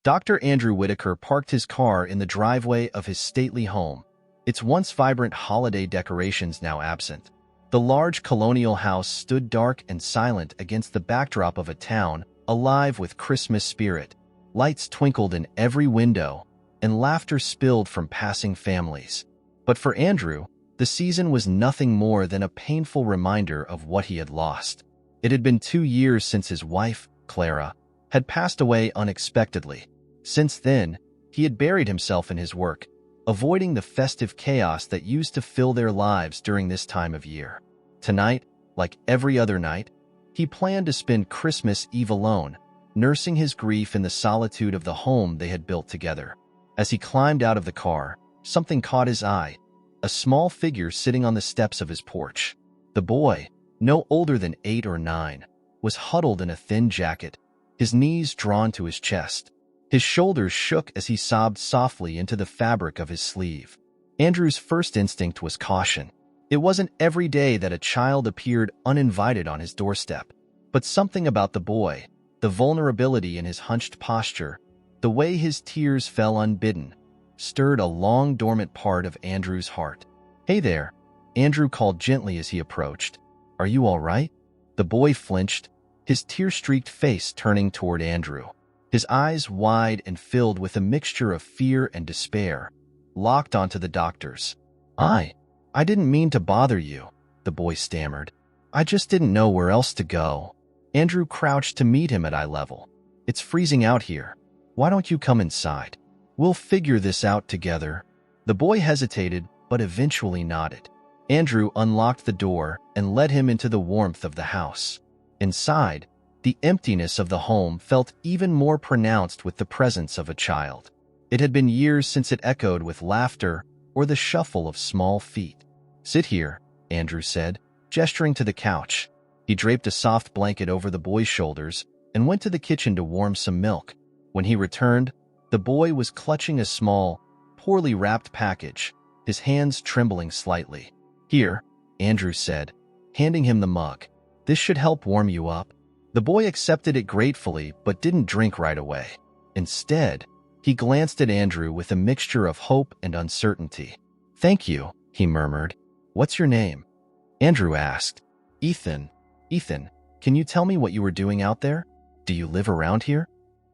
Dr. Andrew Whitaker parked his car in the driveway of his stately home, its once vibrant holiday decorations now absent. The large colonial house stood dark and silent against the backdrop of a town alive with Christmas spirit. Lights twinkled in every window, and laughter spilled from passing families. But for Andrew, the season was nothing more than a painful reminder of what he had lost. It had been 2 years since his wife, Clara, had passed away unexpectedly. Since then, he had buried himself in his work, avoiding the festive chaos that used to fill their lives during this time of year. Tonight, like every other night, he planned to spend Christmas Eve alone, nursing his grief in the solitude of the home they had built together. As he climbed out of the car, something caught his eye, a small figure sitting on the steps of his porch. The boy, no older than 8 or 9, was huddled in a thin jacket, his knees drawn to his chest. His shoulders shook as he sobbed softly into the fabric of his sleeve. Andrew's first instinct was caution. It wasn't every day that a child appeared uninvited on his doorstep. But something about the boy, the vulnerability in his hunched posture, the way his tears fell unbidden, stirred a long-dormant part of Andrew's heart. "Hey there," Andrew called gently as he approached. "Are you all right?" The boy flinched, his tear-streaked face turning toward Andrew, his eyes wide and filled with a mixture of fear and despair, locked onto the doctor's. I didn't mean to bother you," the boy stammered. "I just didn't know where else to go." Andrew crouched to meet him at eye level. "It's freezing out here. Why don't you come inside? We'll figure this out together." The boy hesitated, but eventually nodded. Andrew unlocked the door and led him into the warmth of the house. Inside, the emptiness of the home felt even more pronounced with the presence of a child. It had been years since it echoed with laughter or the shuffle of small feet. "Sit here," Andrew said, gesturing to the couch. He draped a soft blanket over the boy's shoulders and went to the kitchen to warm some milk. When he returned, the boy was clutching a small, poorly wrapped package, his hands trembling slightly. "Here," Andrew said, handing him the mug. "This should help warm you up." The boy accepted it gratefully but didn't drink right away. Instead, he glanced at Andrew with a mixture of hope and uncertainty. "Thank you," he murmured. "What's your name?" Andrew asked. "Ethan. Ethan, can you tell me what you were doing out there? Do you live around here?"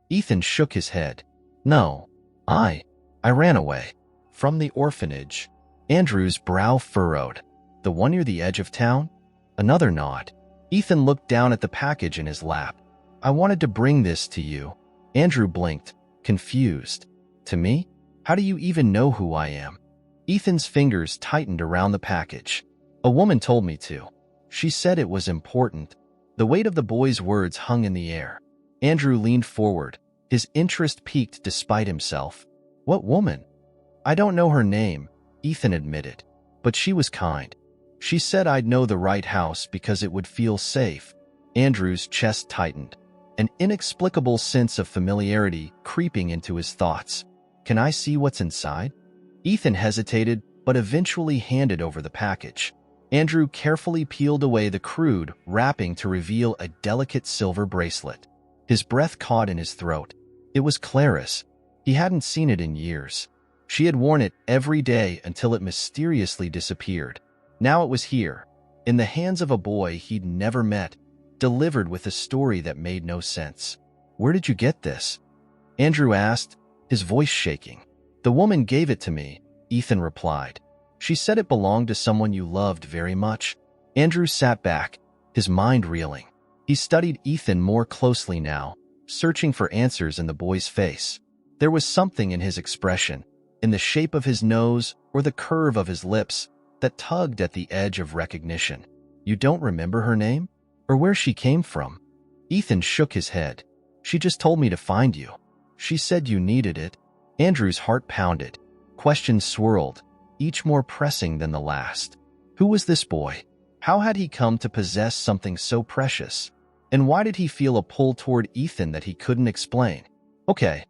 Ethan shook his head. "No. I ran away. From the orphanage." Andrew's brow furrowed. "The one near the edge of town?" Another nod. Ethan looked down at the package in his lap. "I wanted to bring this to you." Andrew blinked, confused. "To me? How do you even know who I am?" Ethan's fingers tightened around the package. "A woman told me to. She said it was important." The weight of the boy's words hung in the air. Andrew leaned forward, his interest piqued despite himself. "What woman?" "I don't know her name," Ethan admitted, "but she was kind. She said I'd know the right house because it would feel safe." Andrew's chest tightened, an inexplicable sense of familiarity creeping into his thoughts. "Can I see what's inside?" Ethan hesitated, but eventually handed over the package. Andrew carefully peeled away the crude wrapping to reveal a delicate silver bracelet. His breath caught in his throat. It was Clara's. He hadn't seen it in years. She had worn it every day until it mysteriously disappeared. Now it was here, in the hands of a boy he'd never met, delivered with a story that made no sense. "Where did you get this?" Andrew asked, his voice shaking. "The woman gave it to me," Ethan replied. "She said it belonged to someone you loved very much." Andrew sat back, his mind reeling. He studied Ethan more closely now, searching for answers in the boy's face. There was something in his expression, in the shape of his nose or the curve of his lips, that tugged at the edge of recognition. "You don't remember her name? Or where she came from?" Ethan shook his head. "She just told me to find you. She said you needed it." Andrew's heart pounded. Questions swirled, each more pressing than the last. Who was this boy? How had he come to possess something so precious? And why did he feel a pull toward Ethan that he couldn't explain? "Okay,"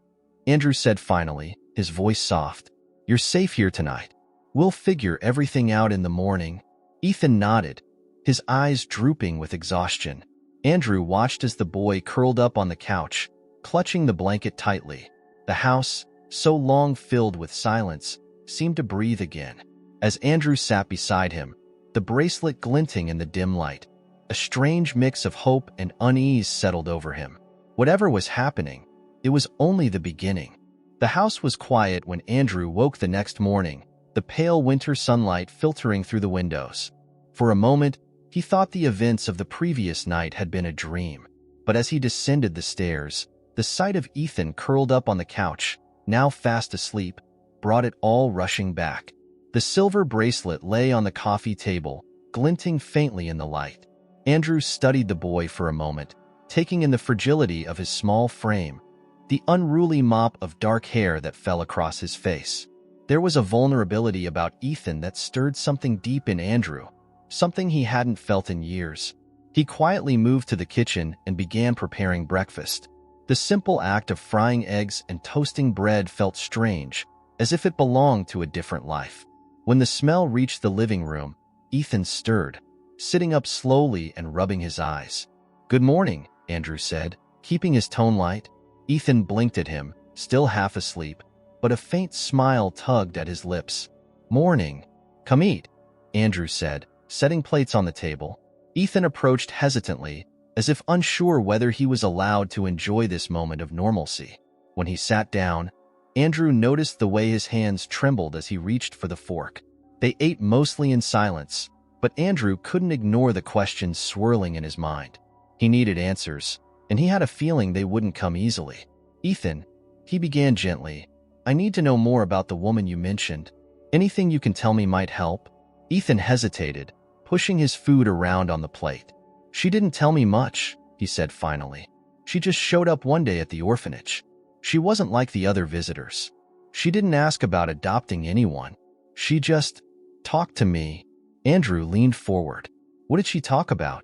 Andrew said finally, his voice soft. "You're safe here tonight. We'll figure everything out in the morning." Ethan nodded, his eyes drooping with exhaustion. Andrew watched as the boy curled up on the couch, clutching the blanket tightly. The house, so long filled with silence, seemed to breathe again. As Andrew sat beside him, the bracelet glinting in the dim light, a strange mix of hope and unease settled over him. Whatever was happening, it was only the beginning. The house was quiet when Andrew woke the next morning, the pale winter sunlight filtering through the windows. For a moment, he thought the events of the previous night had been a dream. But as he descended the stairs, the sight of Ethan curled up on the couch, now fast asleep, brought it all rushing back. The silver bracelet lay on the coffee table, glinting faintly in the light. Andrew studied the boy for a moment, taking in the fragility of his small frame, the unruly mop of dark hair that fell across his face. There was a vulnerability about Ethan that stirred something deep in Andrew, something he hadn't felt in years. He quietly moved to the kitchen and began preparing breakfast. The simple act of frying eggs and toasting bread felt strange, as if it belonged to a different life. When the smell reached the living room, Ethan stirred, sitting up slowly and rubbing his eyes. "Good morning," Andrew said, keeping his tone light. Ethan blinked at him, still half asleep, but a faint smile tugged at his lips. "Morning. Come eat," Andrew said, setting plates on the table. Ethan approached hesitantly, as if unsure whether he was allowed to enjoy this moment of normalcy. When he sat down, Andrew noticed the way his hands trembled as he reached for the fork. They ate mostly in silence, but Andrew couldn't ignore the questions swirling in his mind. He needed answers, and he had a feeling they wouldn't come easily. "Ethan," he began gently, "I need to know more about the woman you mentioned. Anything you can tell me might help." Ethan hesitated, pushing his food around on the plate. "She didn't tell me much," he said finally. "She just showed up one day at the orphanage. She wasn't like the other visitors. She didn't ask about adopting anyone. She just talked to me." Andrew leaned forward. "What did she talk about?"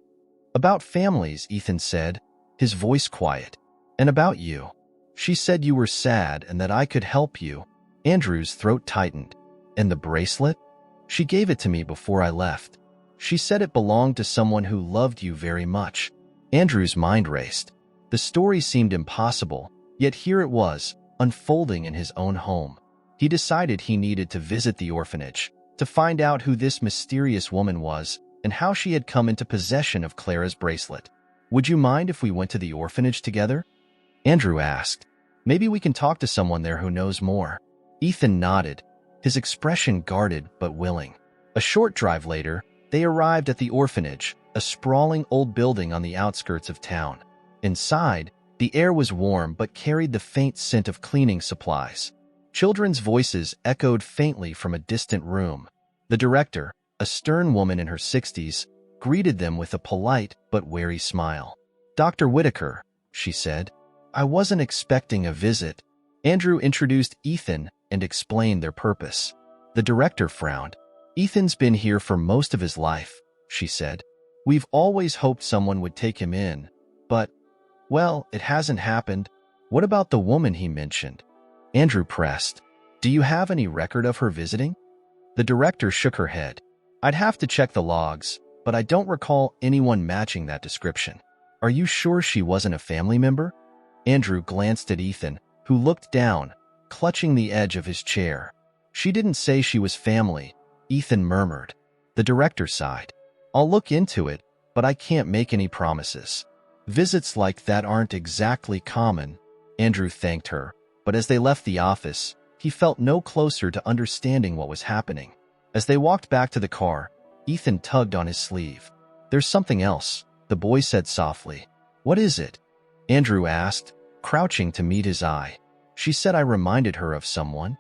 "About families," Ethan said, his voice quiet. "And about you. She said you were sad and that I could help you." Andrew's throat tightened. "And the bracelet? She gave it to me before I left. She said it belonged to someone who loved you very much." Andrew's mind raced. The story seemed impossible, yet here it was, unfolding in his own home. He decided he needed to visit the orphanage, to find out who this mysterious woman was and how she had come into possession of Clara's bracelet. "Would you mind if we went to the orphanage together?" Andrew asked. "Maybe we can talk to someone there who knows more." Ethan nodded, his expression guarded but willing. A short drive later, they arrived at the orphanage, a sprawling old building on the outskirts of town. Inside, the air was warm but carried the faint scent of cleaning supplies. Children's voices echoed faintly from a distant room. The director, a stern woman in her 60s, greeted them with a polite but wary smile. "Dr. Whitaker," she said. "I wasn't expecting a visit." Andrew introduced Ethan and explained their purpose. The director frowned. "Ethan's been here for most of his life," she said. "We've always hoped someone would take him in, but, well, it hasn't happened. What about the woman he mentioned?" Andrew pressed. "Do you have any record of her visiting?" The director shook her head. "I'd have to check the logs, but I don't recall anyone matching that description." "Are you sure she wasn't a family member?" Andrew glanced at Ethan, who looked down, clutching the edge of his chair. "She didn't say she was family," Ethan murmured. The director sighed. "I'll look into it, but I can't make any promises. Visits like that aren't exactly common." Andrew thanked her, but as they left the office, he felt no closer to understanding what was happening. As they walked back to the car, Ethan tugged on his sleeve. "There's something else," the boy said softly. "What is it?" Andrew asked, crouching to meet his eye. "She said I reminded her of someone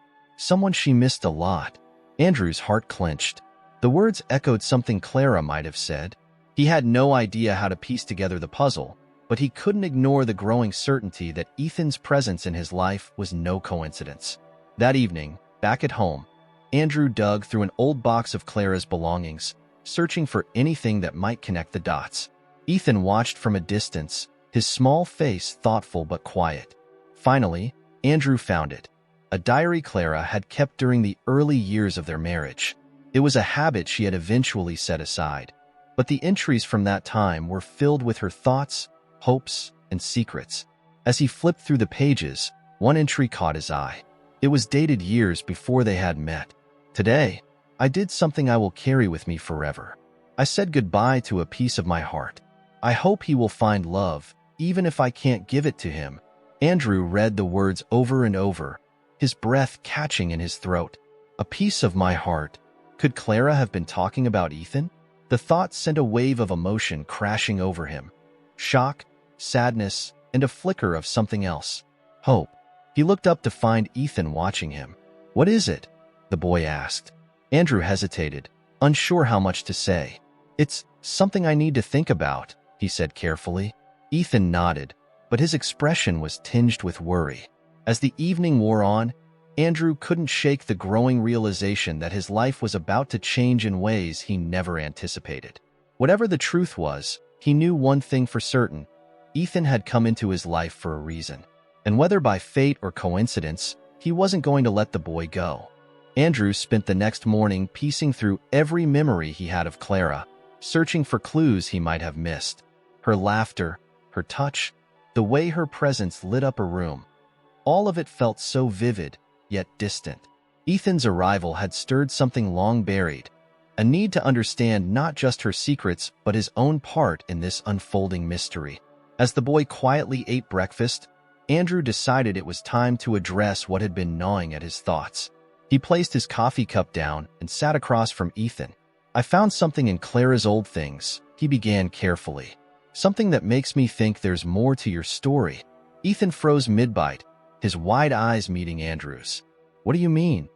she missed a lot." Andrew's heart clenched. The words echoed something Clara might have said. He had no idea how to piece together the puzzle, but he couldn't ignore the growing certainty that Ethan's presence in his life was no coincidence. That evening, back at home, Andrew dug through an old box of Clara's belongings, searching for anything that might connect the dots. Ethan watched from a distance, his small face thoughtful but quiet. Finally, Andrew found it. A diary Clara had kept during the early years of their marriage. It was a habit she had eventually set aside, but the entries from that time were filled with her thoughts, hopes, and secrets. As he flipped through the pages, One entry caught his eye. It was dated years before they had met. Today, I did something I will carry with me forever. I said goodbye to a piece of my heart. I hope he will find love, even if I can't give it to him. Andrew read the words over and over, his breath catching in his throat. A piece of my heart. Could Clara have been talking about Ethan? The thought sent a wave of emotion crashing over him. Shock, sadness, and a flicker of something else. Hope. He looked up to find Ethan watching him. What is it? The boy asked. Andrew hesitated, unsure how much to say. It's something I need to think about, he said carefully. Ethan nodded, but his expression was tinged with worry. As the evening wore on, Andrew couldn't shake the growing realization that his life was about to change in ways he never anticipated. Whatever the truth was, he knew one thing for certain. Ethan had come into his life for a reason. And whether by fate or coincidence, he wasn't going to let the boy go. Andrew spent the next morning piecing through every memory he had of Clara, searching for clues he might have missed. Her laughter, her touch, the way her presence lit up a room. All of it felt so vivid, yet distant. Ethan's arrival had stirred something long buried, a need to understand not just her secrets but his own part in this unfolding mystery. As the boy quietly ate breakfast, Andrew decided it was time to address what had been gnawing at his thoughts. He placed his coffee cup down and sat across from Ethan. I found something in Clara's old things, he began carefully. Something that makes me think there's more to your story. Ethan froze mid-bite, his wide eyes meeting Andrew's. What do you mean?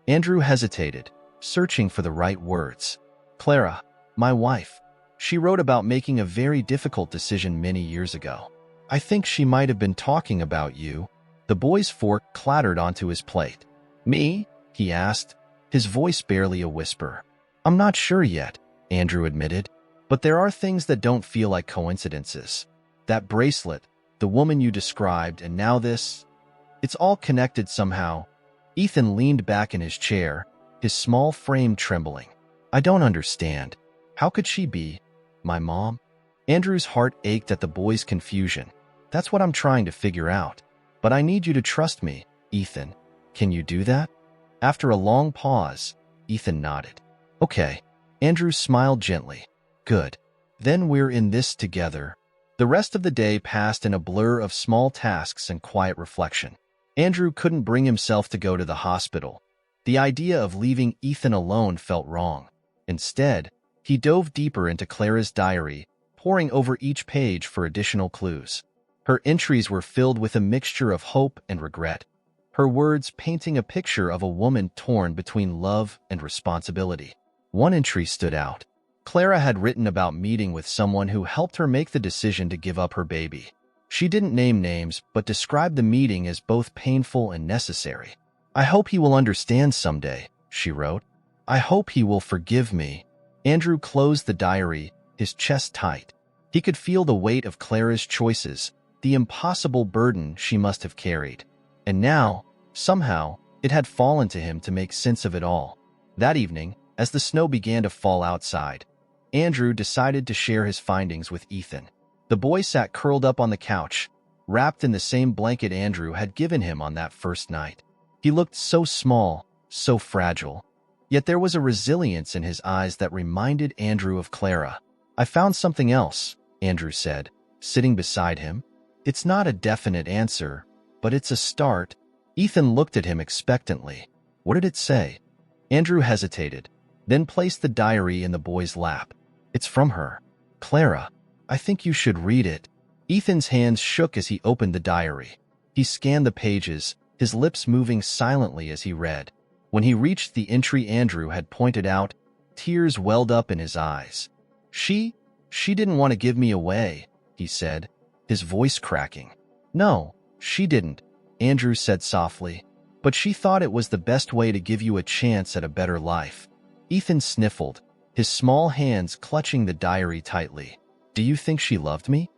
Andrew hesitated, searching for the right words. Clara, my wife. She wrote about making a very difficult decision many years ago. I think she might have been talking about you. The boy's fork clattered onto his plate. Me? He asked, his voice barely a whisper. I'm not sure yet, Andrew admitted, but there are things that don't feel like coincidences. That bracelet, the woman you described, and now this. It's all connected somehow. Ethan leaned back in his chair, his small frame trembling. I don't understand. How could she be my mom? Andrew's heart ached at the boy's confusion. That's what I'm trying to figure out. But I need you to trust me, Ethan. Can you do that? After a long pause, Ethan nodded. Okay. Andrew smiled gently. Good. Then we're in this together. The rest of the day passed in a blur of small tasks and quiet reflection. Andrew couldn't bring himself to go to the hospital. The idea of leaving Ethan alone felt wrong. Instead, he dove deeper into Clara's diary, poring over each page for additional clues. Her entries were filled with a mixture of hope and regret, her words painting a picture of a woman torn between love and responsibility. One entry stood out. Clara had written about meeting with someone who helped her make the decision to give up her baby. She didn't name names, but described the meeting as both painful and necessary. I hope he will understand someday, she wrote. I hope he will forgive me. Andrew closed the diary, his chest tight. He could feel the weight of Clara's choices, the impossible burden she must have carried. And now, somehow, it had fallen to him to make sense of it all. That evening, as the snow began to fall outside, Andrew decided to share his findings with Ethan. The boy sat curled up on the couch, wrapped in the same blanket Andrew had given him on that first night. He looked so small, so fragile. Yet there was a resilience in his eyes that reminded Andrew of Clara. I found something else, Andrew said, sitting beside him. It's not a definite answer, but it's a start. Ethan looked at him expectantly. What did it say? Andrew hesitated, then placed the diary in the boy's lap. It's from her. Clara, I think you should read it. Ethan's hands shook as he opened the diary. He scanned the pages, his lips moving silently as he read. When he reached the entry Andrew had pointed out, tears welled up in his eyes. She didn't want to give me away, he said, his voice cracking. No, she didn't, Andrew said softly, but she thought it was the best way to give you a chance at a better life. Ethan sniffled, his small hands clutching the diary tightly. Do you think she loved me?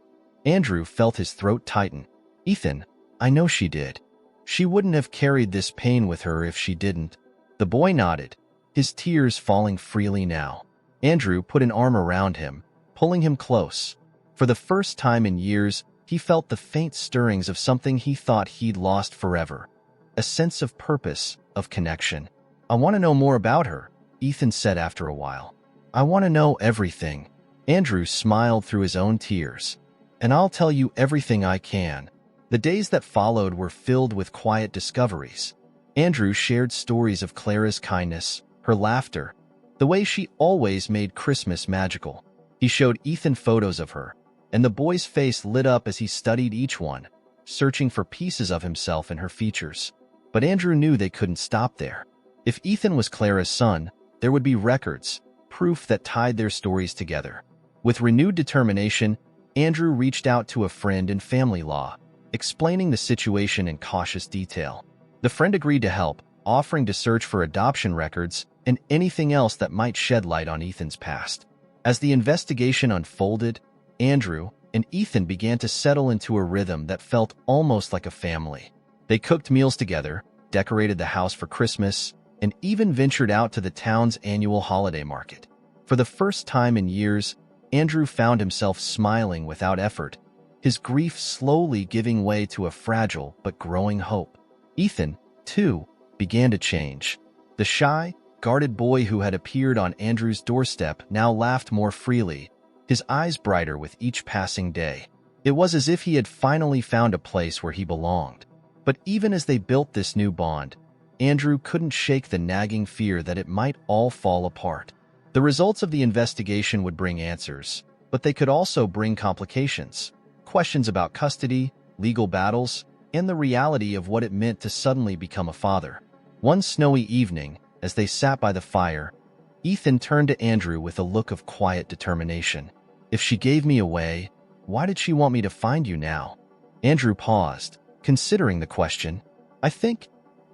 Andrew felt his throat tighten. Ethan, I know she did. She wouldn't have carried this pain with her if she didn't. The boy nodded, his tears falling freely now. Andrew put an arm around him, pulling him close. For the first time in years, he felt the faint stirrings of something he thought he'd lost forever. A sense of purpose, of connection. "I want to know more about her," Ethan said after a while. "I want to know everything." Andrew smiled through his own tears. "And I'll tell you everything I can." The days that followed were filled with quiet discoveries. Andrew shared stories of Clara's kindness, her laughter, the way she always made Christmas magical. He showed Ethan photos of her, and the boy's face lit up as he studied each one, searching for pieces of himself in her features. But Andrew knew they couldn't stop there. If Ethan was Clara's son, there would be records, proof that tied their stories together. With renewed determination, Andrew reached out to a friend in family law, explaining the situation in cautious detail. The friend agreed to help, offering to search for adoption records and anything else that might shed light on Ethan's past. As the investigation unfolded, Andrew and Ethan began to settle into a rhythm that felt almost like a family. They cooked meals together, decorated the house for Christmas, and even ventured out to the town's annual holiday market. For the first time in years, Andrew found himself smiling without effort, his grief slowly giving way to a fragile but growing hope. Ethan, too, began to change. The shy, guarded boy who had appeared on Andrew's doorstep now laughed more freely, his eyes brighter with each passing day. It was as if he had finally found a place where he belonged. But even as they built this new bond, Andrew couldn't shake the nagging fear that it might all fall apart. The results of the investigation would bring answers, but they could also bring complications. Questions about custody, legal battles, and the reality of what it meant to suddenly become a father. One snowy evening, as they sat by the fire, Ethan turned to Andrew with a look of quiet determination. "If she gave me away, why did she want me to find you now?" Andrew paused, considering the question. "I think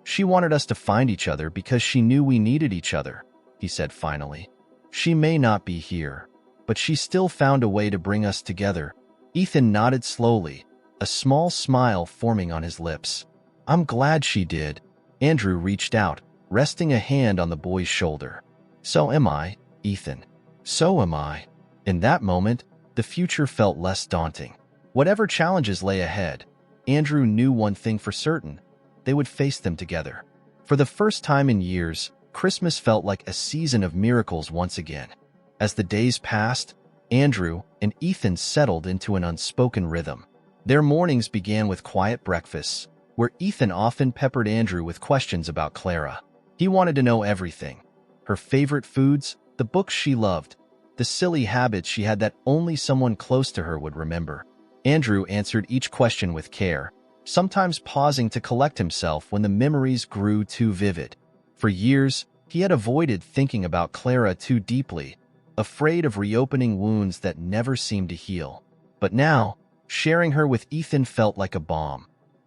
she wanted us to find each other because she knew we needed each other," he said finally. "She may not be here, but she still found a way to bring us together." Ethan nodded slowly, a small smile forming on his lips. "I'm glad she did." Andrew reached out, resting a hand on the boy's shoulder. "So am I, Ethan. So am I." In that moment, the future felt less daunting. Whatever challenges lay ahead, Andrew knew one thing for certain: they would face them together. For the first time in years, Christmas felt like a season of miracles once again. As the days passed, Andrew and Ethan settled into an unspoken rhythm. Their mornings began with quiet breakfasts, where Ethan often peppered Andrew with questions about Clara. He wanted to know everything: her favorite foods, the books she loved, the silly habits she had that only someone close to her would remember. Andrew answered each question with care, sometimes pausing to collect himself when the memories grew too vivid. For years, he had avoided thinking about Clara too deeply, afraid of reopening wounds that never seemed to heal. But now, sharing her with Ethan felt like a balm,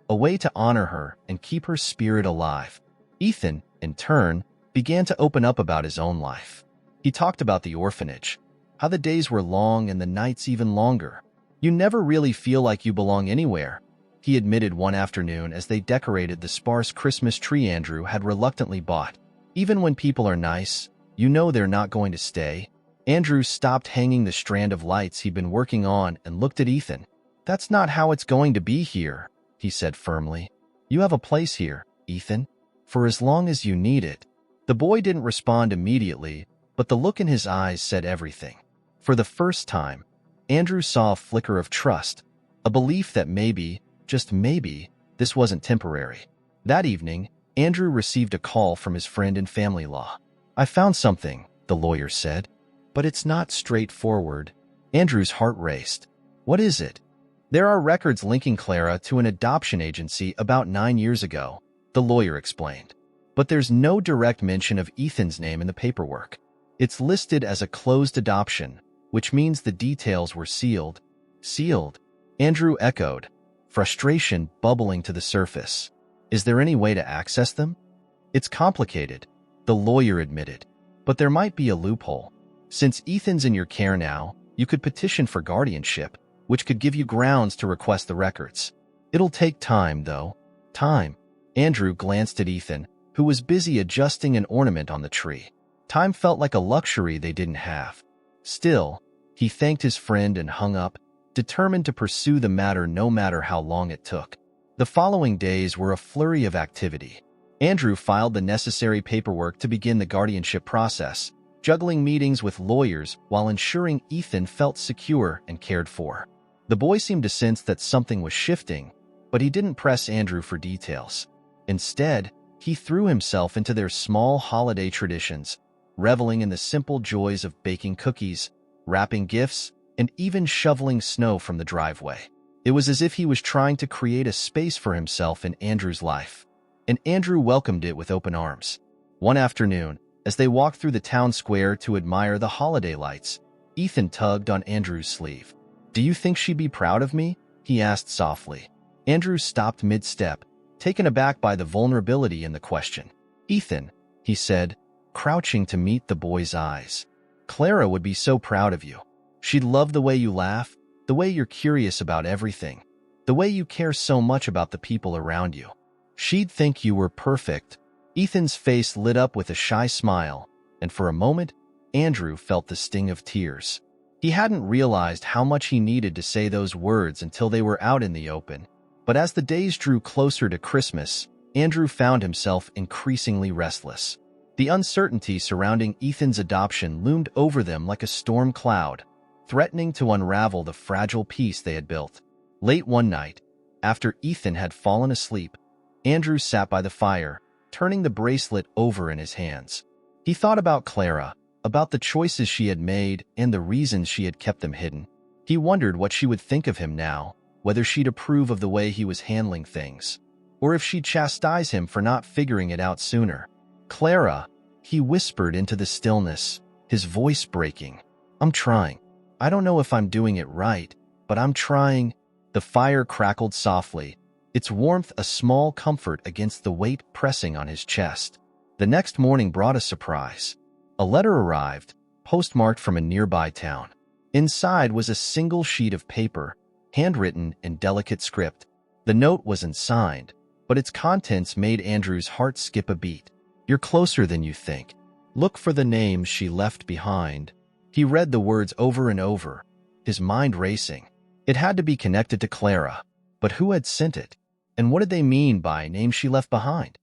a way to honor her and keep her spirit alive. Ethan, in turn, began to open up about his own life. He talked about the orphanage, how the days were long and the nights even longer. "You never really feel like you belong anywhere," he admitted one afternoon as they decorated the sparse Christmas tree Andrew had reluctantly bought. "Even when people are nice, you know they're not going to stay." Andrew stopped hanging the strand of lights he'd been working on and looked at Ethan. "That's not how it's going to be here," he said firmly. "You have a place here, Ethan, for as long as you need it." The boy didn't respond immediately, but the look in his eyes said everything. For the first time, Andrew saw a flicker of trust, a belief that maybe, just maybe, this wasn't temporary. That evening, Andrew received a call from his friend in family law. "I found something," the lawyer said, "but it's not straightforward." Andrew's heart raced. "What is it?" "There are records linking Clara to an adoption agency about 9 years ago," the lawyer explained. "But there's no direct mention of Ethan's name in the paperwork. It's listed as a closed adoption, which means the details were sealed." "Sealed?" Andrew echoed, frustration bubbling to the surface. "Is there any way to access them?" "It's complicated," the lawyer admitted, "but there might be a loophole. Since Ethan's in your care now, you could petition for guardianship, which could give you grounds to request the records. It'll take time, though." "Time?" Andrew glanced at Ethan, who was busy adjusting an ornament on the tree. Time felt like a luxury they didn't have. Still, he thanked his friend and hung up. determined to pursue the matter no matter how long it took. The following days were a flurry of activity. Andrew filed the necessary paperwork to begin the guardianship process, juggling meetings with lawyers while ensuring Ethan felt secure and cared for. The boy seemed to sense that something was shifting, but he didn't press Andrew for details. Instead, he threw himself into their small holiday traditions, reveling in the simple joys of baking cookies, wrapping gifts, and even shoveling snow from the driveway. It was as if he was trying to create a space for himself in Andrew's life, and Andrew welcomed it with open arms. One afternoon, as they walked through the town square to admire the holiday lights, Ethan tugged on Andrew's sleeve. "Do you think she'd be proud of me?" he asked softly. Andrew stopped mid-step, taken aback by the vulnerability in the question. "Ethan," he said, crouching to meet the boy's eyes, "Clara would be so proud of you. She'd love the way you laugh, the way you're curious about everything, the way you care so much about the people around you. She'd think you were perfect." Ethan's face lit up with a shy smile, and for a moment, Andrew felt the sting of tears. He hadn't realized how much he needed to say those words until they were out in the open. But as the days drew closer to Christmas, Andrew found himself increasingly restless. The uncertainty surrounding Ethan's adoption loomed over them like a storm cloud, threatening to unravel the fragile peace they had built. Late one night, after Ethan had fallen asleep, Andrew sat by the fire, turning the bracelet over in his hands. He thought about Clara, about the choices she had made and the reasons she had kept them hidden. He wondered what she would think of him now, whether she'd approve of the way he was handling things, or if she'd chastise him for not figuring it out sooner. "Clara," he whispered into the stillness, his voice breaking. "I'm trying. I don't know if I'm doing it right, but I'm trying." The fire crackled softly, its warmth a small comfort against the weight pressing on his chest. The next morning brought a surprise. A letter arrived, postmarked from a nearby town. Inside was a single sheet of paper, handwritten in delicate script. The note wasn't signed, but its contents made Andrew's heart skip a beat. "You're closer than you think. Look for the names she left behind." He read the words over and over, his mind racing. It had to be connected to Clara, but who had sent it? And what did they mean by names she left behind?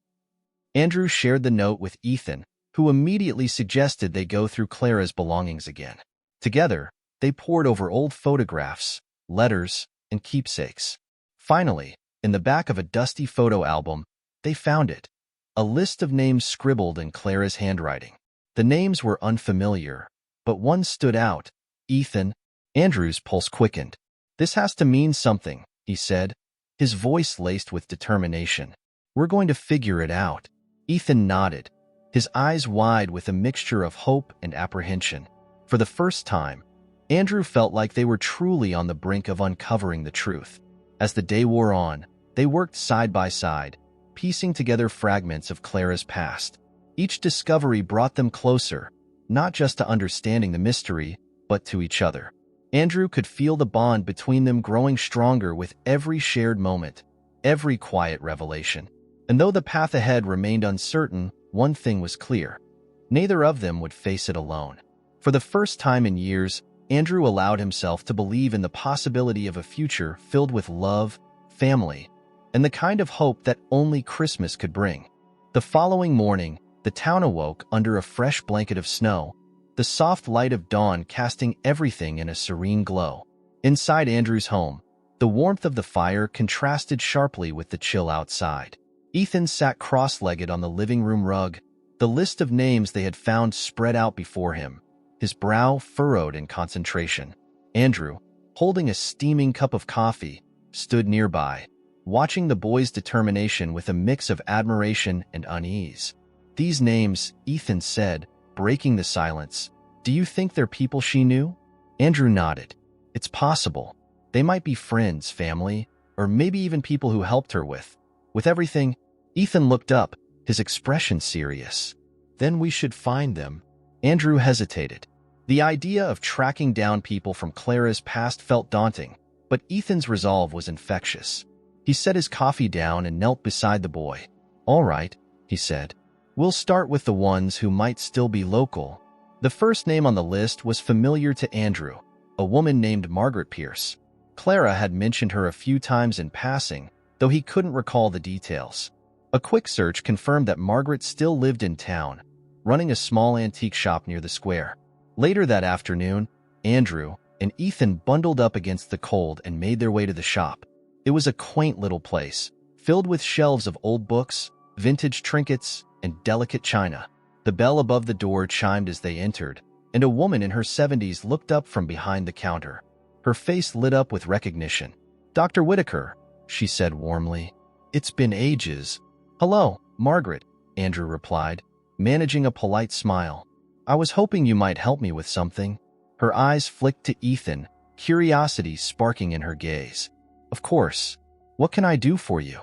Andrew shared the note with Ethan, who immediately suggested they go through Clara's belongings again. Together, they pored over old photographs, letters, and keepsakes. Finally, in the back of a dusty photo album, they found it. A list of names scribbled in Clara's handwriting. The names were unfamiliar, but one stood out. Ethan. Andrew's pulse quickened. "This has to mean something," he said, his voice laced with determination. "We're going to figure it out." Ethan nodded, his eyes wide with a mixture of hope and apprehension. For the first time, Andrew felt like they were truly on the brink of uncovering the truth. As the day wore on, they worked side by side, piecing together fragments of Clara's past. Each discovery brought them closer, not just to understanding the mystery, but to each other. Andrew could feel the bond between them growing stronger with every shared moment, every quiet revelation. And though the path ahead remained uncertain, one thing was clear. Neither of them would face it alone. For the first time in years, Andrew allowed himself to believe in the possibility of a future filled with love, family, and the kind of hope that only Christmas could bring. The following morning, the town awoke under a fresh blanket of snow, the soft light of dawn casting everything in a serene glow. Inside Andrew's home, the warmth of the fire contrasted sharply with the chill outside. Ethan sat cross-legged on the living room rug, the list of names they had found spread out before him, his brow furrowed in concentration. Andrew, holding a steaming cup of coffee, stood nearby, watching the boy's determination with a mix of admiration and unease. "These names," Ethan said, breaking the silence. "Do you think they're people she knew?" Andrew nodded. "It's possible. They might be friends, family, or maybe even people who helped her with everything." Ethan looked up, his expression serious. "Then we should find them." Andrew hesitated. The idea of tracking down people from Clara's past felt daunting, but Ethan's resolve was infectious. He set his coffee down and knelt beside the boy. "All right," he said. "We'll start with the ones who might still be local." The first name on the list was familiar to Andrew, a woman named Margaret Pierce. Clara had mentioned her a few times in passing, though he couldn't recall the details. A quick search confirmed that Margaret still lived in town, running a small antique shop near the square. Later that afternoon, Andrew and Ethan bundled up against the cold and made their way to the shop. It was a quaint little place, filled with shelves of old books, vintage trinkets, and delicate china. The bell above the door chimed as they entered, and a woman in her 70s looked up from behind the counter. Her face lit up with recognition. "Dr. Whitaker," she said warmly. "It's been ages." "Hello, Margaret," Andrew replied, managing a polite smile. "I was hoping you might help me with something." Her eyes flicked to Ethan, curiosity sparking in her gaze. "Of course. What can I do for you?"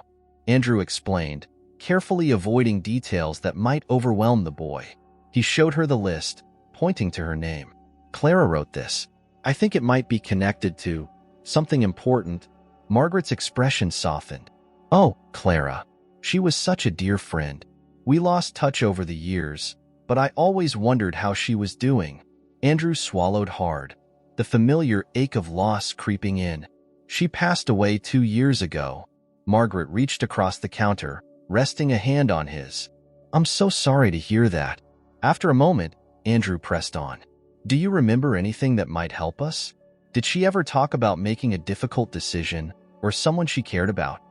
Andrew explained, carefully avoiding details that might overwhelm the boy. He showed her the list, pointing to her name. "Clara wrote this. I think it might be connected to something important." Margaret's expression softened. "Oh, Clara. She was such a dear friend. We lost touch over the years, but I always wondered how she was doing." Andrew swallowed hard, the familiar ache of loss creeping in. "She passed away 2 years ago." Margaret reached across the counter, resting a hand on his. "I'm so sorry to hear that." After a moment, Andrew pressed on. "Do you remember anything that might help us? Did she ever talk about making a difficult decision or someone she cared about?"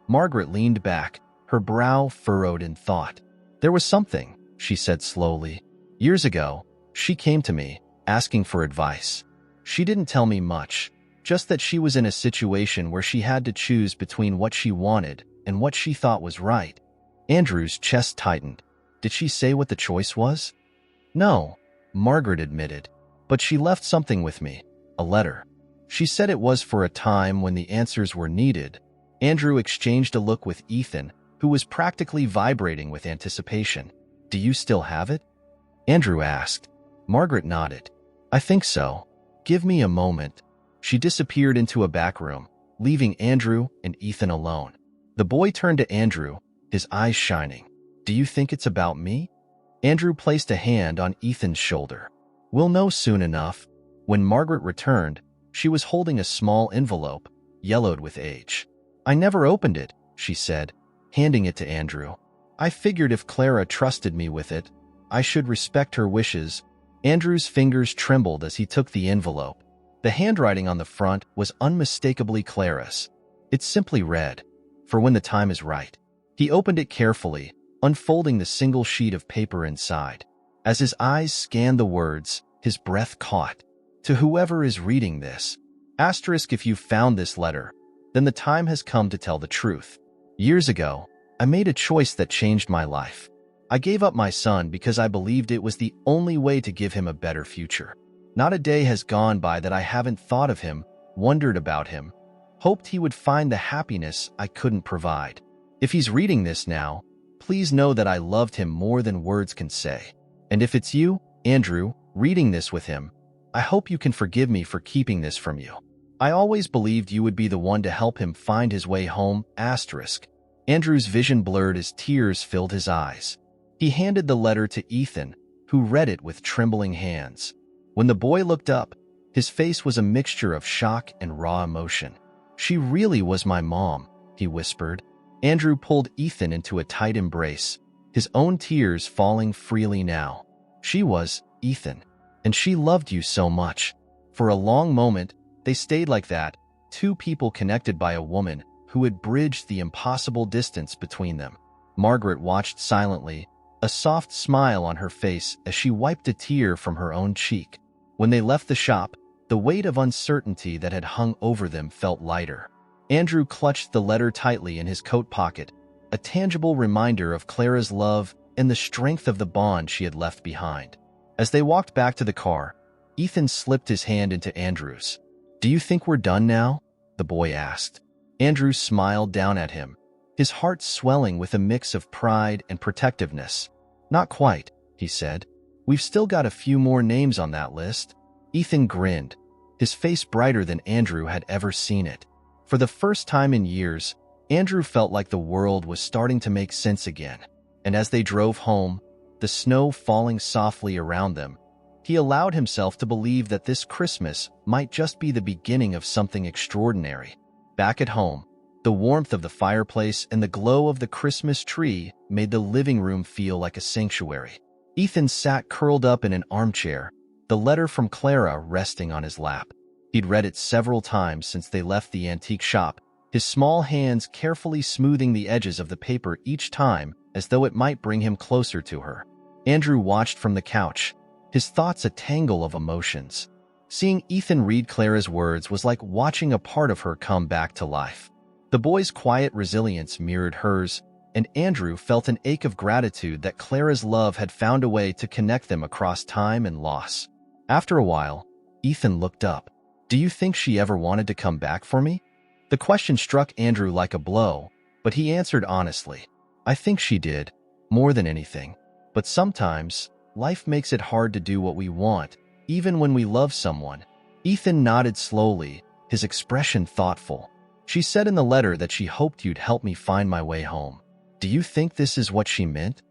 Margaret leaned back, her brow furrowed in thought. "There was something," she said slowly. "Years ago, she came to me, asking for advice. She didn't tell me much, just that she was in a situation where she had to choose between what she wanted and what she thought was right." Andrew's chest tightened. "Did she say what the choice was?" "No," Margaret admitted, "but she left something with me, a letter. She said it was for a time when the answers were needed." Andrew exchanged a look with Ethan, who was practically vibrating with anticipation. "Do you still have it?" Andrew asked. Margaret nodded. "I think so. Give me a moment." She disappeared into a back room, leaving Andrew and Ethan alone. The boy turned to Andrew, his eyes shining. "Do you think it's about me?" Andrew placed a hand on Ethan's shoulder. "We'll know soon enough." When Margaret returned, she was holding a small envelope, yellowed with age. "I never opened it," she said, handing it to Andrew. "I figured if Clara trusted me with it, I should respect her wishes." Andrew's fingers trembled as he took the envelope. The handwriting on the front was unmistakably Clara's. It simply read, "For when the time is right." He opened it carefully, unfolding the single sheet of paper inside. As his eyes scanned the words, his breath caught. "To whoever is reading this, asterisk if you found this letter, then the time has come to tell the truth. Years ago, I made a choice that changed my life. I gave up my son because I believed it was the only way to give him a better future. Not a day has gone by that I haven't thought of him, wondered about him, hoped he would find the happiness I couldn't provide. If he's reading this now, please know that I loved him more than words can say. And if it's you, Andrew, reading this with him, I hope you can forgive me for keeping this from you. I always believed you would be the one to help him find his way home, asterisk." Andrew's vision blurred as tears filled his eyes. He handed the letter to Ethan, who read it with trembling hands. When the boy looked up, his face was a mixture of shock and raw emotion. "She really was my mom," he whispered. Andrew pulled Ethan into a tight embrace, his own tears falling freely now. "She was, Ethan, and she loved you so much." For a long moment, they stayed like that, two people connected by a woman who had bridged the impossible distance between them. Margaret watched silently, a soft smile on her face as she wiped a tear from her own cheek. When they left the shop, the weight of uncertainty that had hung over them felt lighter. Andrew clutched the letter tightly in his coat pocket, a tangible reminder of Clara's love and the strength of the bond she had left behind. As they walked back to the car, Ethan slipped his hand into Andrew's. "Do you think we're done now?" the boy asked. Andrew smiled down at him, his heart swelling with a mix of pride and protectiveness. "Not quite," he said. "We've still got a few more names on that list." Ethan grinned, his face brighter than Andrew had ever seen it. For the first time in years, Andrew felt like the world was starting to make sense again. And as they drove home, the snow falling softly around them, He allowed himself to believe that this Christmas might just be the beginning of something extraordinary. Back at home, the warmth of the fireplace and the glow of the Christmas tree made the living room feel like a sanctuary. Ethan sat curled up in an armchair, the letter from Clara resting on his lap. He'd read it several times since they left the antique shop, his small hands carefully smoothing the edges of the paper each time as though it might bring him closer to her. Andrew watched from the couch, his thoughts a tangle of emotions. Seeing Ethan read Clara's words was like watching a part of her come back to life. The boy's quiet resilience mirrored hers, and Andrew felt an ache of gratitude that Clara's love had found a way to connect them across time and loss. After a while, Ethan looked up. "Do you think she ever wanted to come back for me?" The question struck Andrew like a blow, but he answered honestly. "I think she did, more than anything. But sometimes, life makes it hard to do what we want, even when we love someone." Ethan nodded slowly, his expression thoughtful. "She said in the letter that she hoped you'd help me find my way home. Do you think this is what she meant?"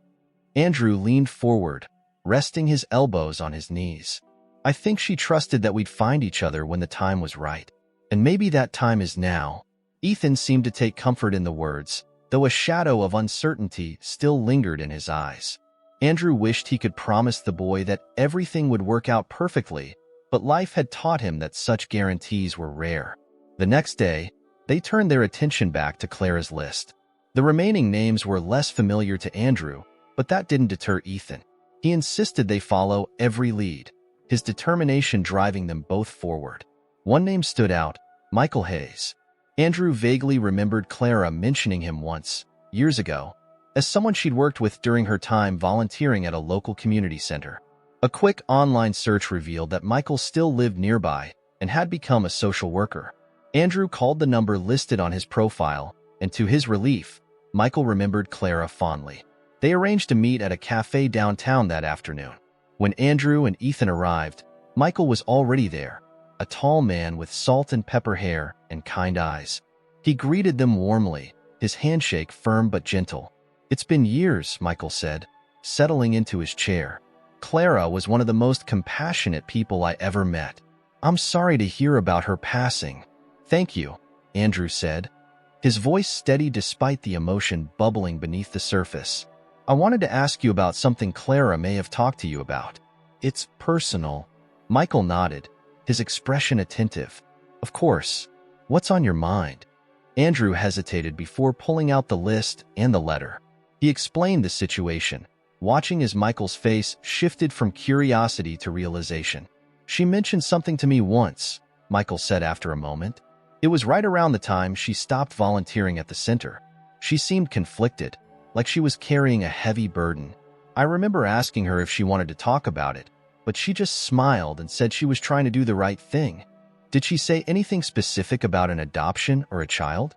Andrew leaned forward, resting his elbows on his knees. "I think she trusted that we'd find each other when the time was right. And maybe that time is now." Ethan seemed to take comfort in the words, though a shadow of uncertainty still lingered in his eyes. Andrew wished he could promise the boy that everything would work out perfectly, but life had taught him that such guarantees were rare. The next day, they turned their attention back to Clara's list. The remaining names were less familiar to Andrew, but that didn't deter Ethan. He insisted they follow every lead, his determination driving them both forward. One name stood out, Michael Hayes. Andrew vaguely remembered Clara mentioning him once, years ago, as someone she'd worked with during her time volunteering at a local community center. A quick online search revealed that Michael still lived nearby and had become a social worker. Andrew called the number listed on his profile, and to his relief, Michael remembered Clara fondly. They arranged to meet at a cafe downtown that afternoon. When Andrew and Ethan arrived, Michael was already there, a tall man with salt and pepper hair and kind eyes. He greeted them warmly, his handshake firm but gentle. "It's been years," Michael said, settling into his chair. "Clara was one of the most compassionate people I ever met. I'm sorry to hear about her passing." "Thank you," Andrew said, his voice steady despite the emotion bubbling beneath the surface. "I wanted to ask you about something Clara may have talked to you about." "It's personal." Michael nodded, his expression attentive. "Of course. What's on your mind?" Andrew hesitated before pulling out the list and the letter. He explained the situation, watching as Michael's face shifted from curiosity to realization. "She mentioned something to me once," Michael said after a moment. "It was right around the time she stopped volunteering at the center. She seemed conflicted, like she was carrying a heavy burden. I remember asking her if she wanted to talk about it, but she just smiled and said she was trying to do the right thing." "Did she say anything specific about an adoption or a child?"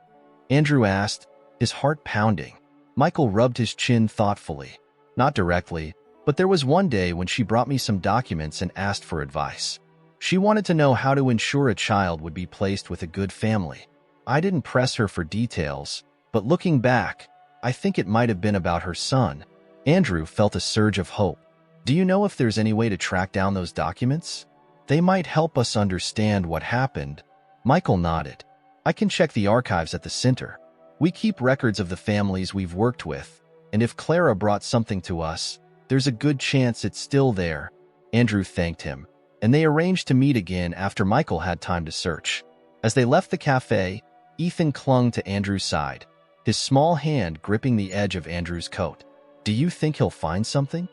Andrew asked, his heart pounding. Michael rubbed his chin thoughtfully. "Not directly, but there was one day when she brought me some documents and asked for advice. She wanted to know how to ensure a child would be placed with a good family. I didn't press her for details, but looking back, I think it might have been about her son." Andrew felt a surge of hope. "Do you know if there's any way to track down those documents? They might help us understand what happened." Michael nodded. "I can check the archives at the center. We keep records of the families we've worked with, and if Clara brought something to us, there's a good chance it's still there." Andrew thanked him, and they arranged to meet again after Michael had time to search. As they left the cafe, Ethan clung to Andrew's side, his small hand gripping the edge of Andrew's coat. "Do you think he'll find something?"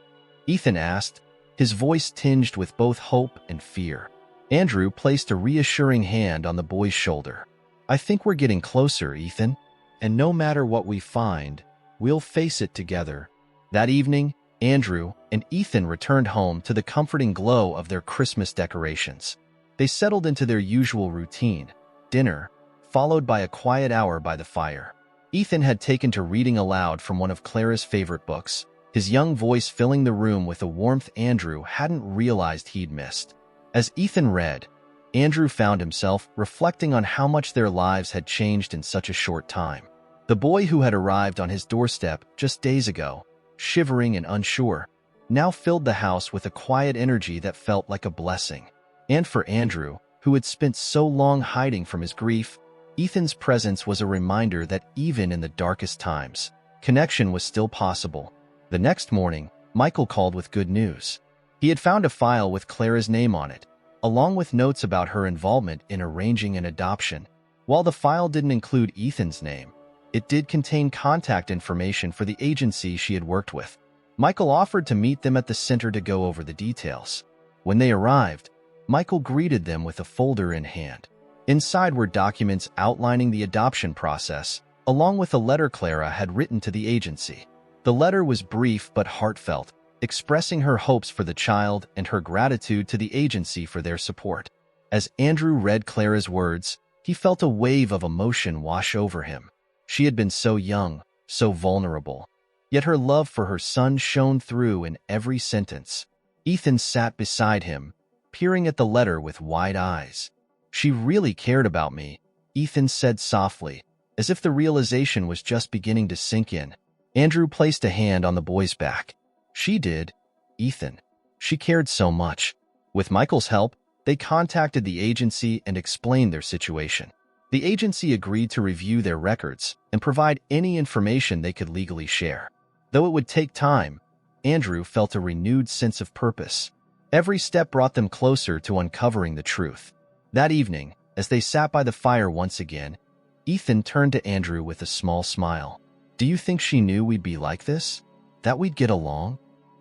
Ethan asked, his voice tinged with both hope and fear. Andrew placed a reassuring hand on the boy's shoulder. "I think we're getting closer, Ethan. And no matter what we find, we'll face it together." That evening, Andrew and Ethan returned home to the comforting glow of their Christmas decorations. They settled into their usual routine, dinner, followed by a quiet hour by the fire. Ethan had taken to reading aloud from one of Clara's favorite books, his young voice filling the room with a warmth Andrew hadn't realized he'd missed. As Ethan read, Andrew found himself reflecting on how much their lives had changed in such a short time. The boy who had arrived on his doorstep just days ago, shivering and unsure, now filled the house with a quiet energy that felt like a blessing. And for Andrew, who had spent so long hiding from his grief, Ethan's presence was a reminder that even in the darkest times, connection was still possible. The next morning, Michael called with good news. He had found a file with Clara's name on it, along with notes about her involvement in arranging an adoption. While the file didn't include Ethan's name, it did contain contact information for the agency she had worked with. Michael offered to meet them at the center to go over the details. When they arrived, Michael greeted them with a folder in hand. Inside were documents outlining the adoption process, along with a letter Clara had written to the agency. The letter was brief but heartfelt, expressing her hopes for the child and her gratitude to the agency for their support. As Andrew read Clara's words, he felt a wave of emotion wash over him. She had been so young, so vulnerable, yet her love for her son shone through in every sentence. Ethan sat beside him, peering at the letter with wide eyes. "She really cared about me," Ethan said softly, as if the realization was just beginning to sink in. Andrew placed a hand on the boy's back. "She did, Ethan. She cared so much." With Michael's help, they contacted the agency and explained their situation. The agency agreed to review their records and provide any information they could legally share. Though it would take time, Andrew felt a renewed sense of purpose. Every step brought them closer to uncovering the truth. That evening, as they sat by the fire once again, Ethan turned to Andrew with a small smile. "Do you think she knew we'd be like this? That we'd get along?"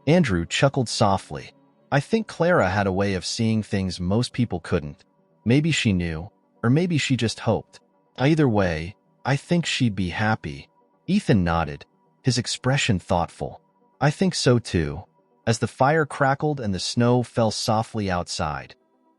Andrew chuckled softly. "I think Clara had a way of seeing things most people couldn't. Maybe she knew, or maybe she just hoped. Either way, I think she'd be happy." Ethan nodded, his expression thoughtful. "I think so too." As the fire crackled and the snow fell softly outside,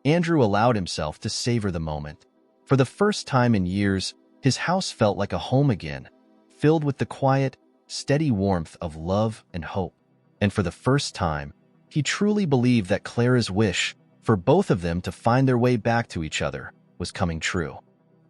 Andrew allowed himself to savor the moment. For the first time in years, his house felt like a home again, filled with the quiet, steady warmth of love and hope. And for the first time, he truly believed that Clara's wish for both of them to find their way back to each other was coming true.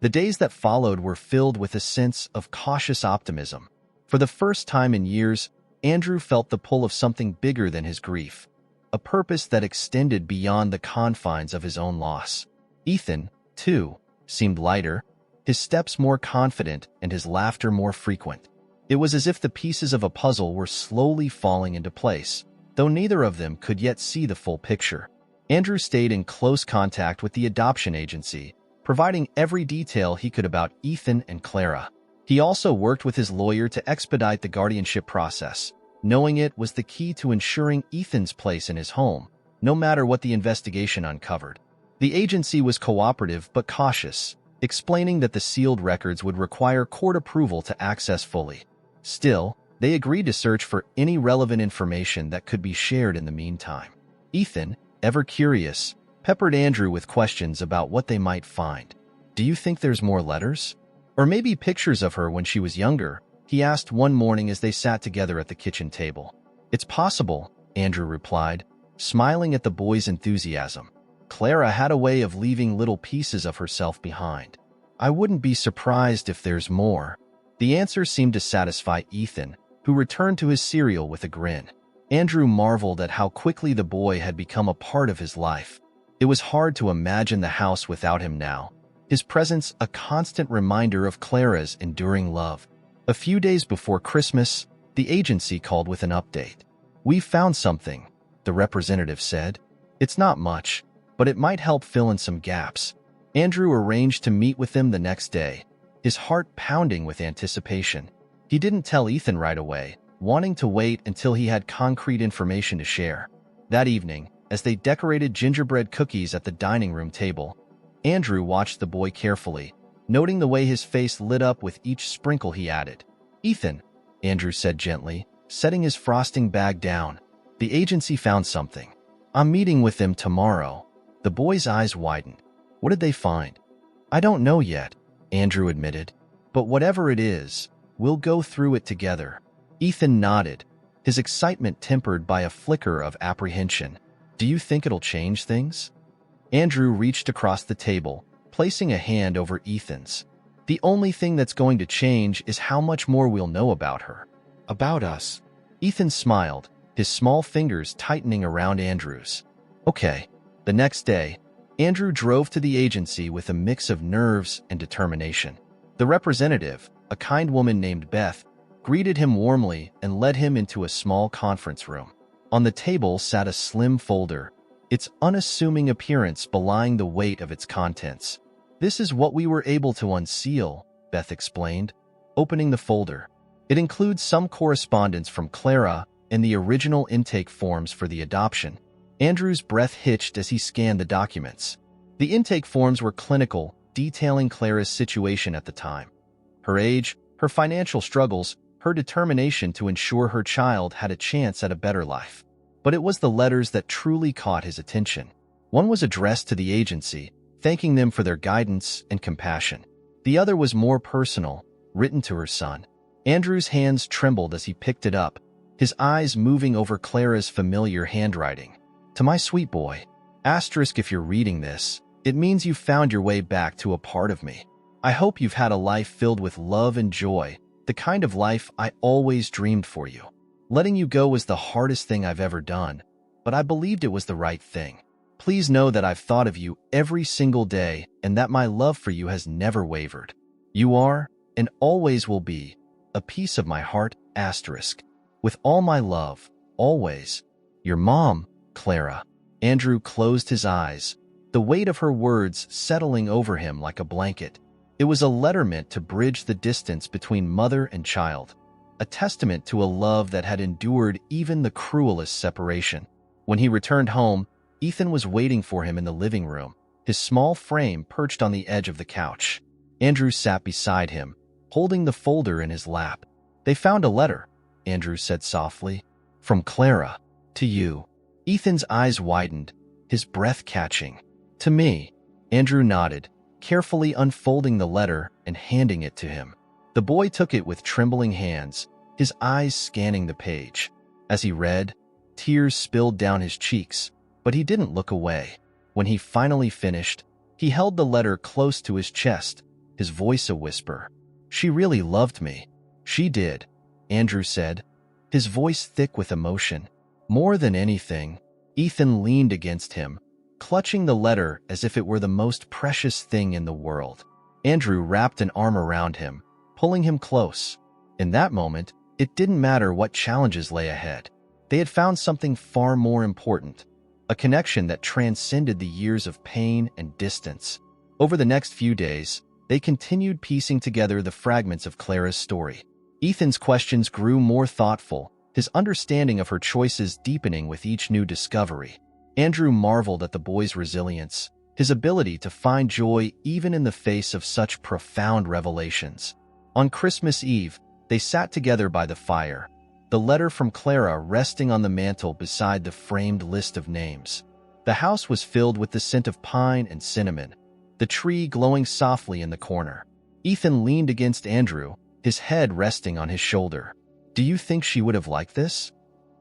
The days that followed were filled with a sense of cautious optimism. For the first time in years, Andrew felt the pull of something bigger than his grief, a purpose that extended beyond the confines of his own loss. Ethan, too, seemed lighter, his steps more confident and his laughter more frequent. It was as if the pieces of a puzzle were slowly falling into place, though neither of them could yet see the full picture. Andrew stayed in close contact with the adoption agency, providing every detail he could about Ethan and Clara. He also worked with his lawyer to expedite the guardianship process, knowing it was the key to ensuring Ethan's place in his home, no matter what the investigation uncovered. The agency was cooperative but cautious, explaining that the sealed records would require court approval to access fully. Still, they agreed to search for any relevant information that could be shared in the meantime. Ethan, ever curious, peppered Andrew with questions about what they might find. "Do you think there's more letters? Or maybe pictures of her when she was younger?" he asked one morning as they sat together at the kitchen table. "It's possible," Andrew replied, smiling at the boy's enthusiasm. "Clara had a way of leaving little pieces of herself behind. I wouldn't be surprised if there's more." The answer seemed to satisfy Ethan, who returned to his cereal with a grin. Andrew marveled at how quickly the boy had become a part of his life. It was hard to imagine the house without him now, his presence a constant reminder of Clara's enduring love. A few days before Christmas, the agency called with an update. "We've found something," the representative said. "It's not much, but it might help fill in some gaps." Andrew arranged to meet with them the next day, his heart pounding with anticipation. He didn't tell Ethan right away, wanting to wait until he had concrete information to share. That evening, as they decorated gingerbread cookies at the dining room table, Andrew watched the boy carefully, noting the way his face lit up with each sprinkle he added. "Ethan," Andrew said gently, setting his frosting bag down, "the agency found something. I'm meeting with them tomorrow." The boy's eyes widened. "What did they find?" "I don't know yet," Andrew admitted, "but whatever it is, we'll go through it together." Ethan nodded, his excitement tempered by a flicker of apprehension. "Do you think it'll change things?" Andrew reached across the table, placing a hand over Ethan's. "The only thing that's going to change is how much more we'll know about her. About us." Ethan smiled, his small fingers tightening around Andrew's. Okay. The next day, Andrew drove to the agency with a mix of nerves and determination. The representative, a kind woman named Beth, greeted him warmly and led him into a small conference room. On the table sat a slim folder, its unassuming appearance belying the weight of its contents. "This is what we were able to unseal," Beth explained, opening the folder. "It includes some correspondence from Clara and the original intake forms for the adoption." Andrew's breath hitched as he scanned the documents. The intake forms were clinical, detailing Clara's situation at the time. Her age, her financial struggles, her determination to ensure her child had a chance at a better life. But it was the letters that truly caught his attention. One was addressed to the agency, thanking them for their guidance and compassion. The other was more personal, written to her son. Andrew's hands trembled as he picked it up, his eyes moving over Clara's familiar handwriting. "To my sweet boy, asterisk if you're reading this, it means you've found your way back to a part of me. I hope you've had a life filled with love and joy, the kind of life I always dreamed for you. Letting you go was the hardest thing I've ever done, but I believed it was the right thing. Please know that I've thought of you every single day and that my love for you has never wavered. You are, and always will be, a piece of my heart, asterisk. With all my love, always, your mom, Clara." Andrew closed his eyes, the weight of her words settling over him like a blanket. It was a letter meant to bridge the distance between mother and child, a testament to a love that had endured even the cruelest separation. When he returned home, Ethan was waiting for him in the living room, his small frame perched on the edge of the couch. Andrew sat beside him, holding the folder in his lap. "They found a letter," Andrew said softly. "From Clara. To you." Ethan's eyes widened, his breath catching. "To me." Andrew nodded, carefully unfolding the letter and handing it to him. The boy took it with trembling hands, his eyes scanning the page. As he read, tears spilled down his cheeks, but he didn't look away. When he finally finished, he held the letter close to his chest, his voice a whisper. "She really loved me." "She did," Andrew said, his voice thick with emotion. More than anything, Ethan leaned against him, clutching the letter as if it were the most precious thing in the world. Andrew wrapped an arm around him, pulling him close. In that moment, it didn't matter what challenges lay ahead. They had found something far more important, a connection that transcended the years of pain and distance. Over the next few days, they continued piecing together the fragments of Clara's story. Ethan's questions grew more thoughtful, his understanding of her choices deepening with each new discovery. Andrew marveled at the boy's resilience, his ability to find joy even in the face of such profound revelations. On Christmas Eve, they sat together by the fire, the letter from Clara resting on the mantel beside the framed list of names. The house was filled with the scent of pine and cinnamon, the tree glowing softly in the corner. Ethan leaned against Andrew, his head resting on his shoulder. "Do you think she would have liked this?"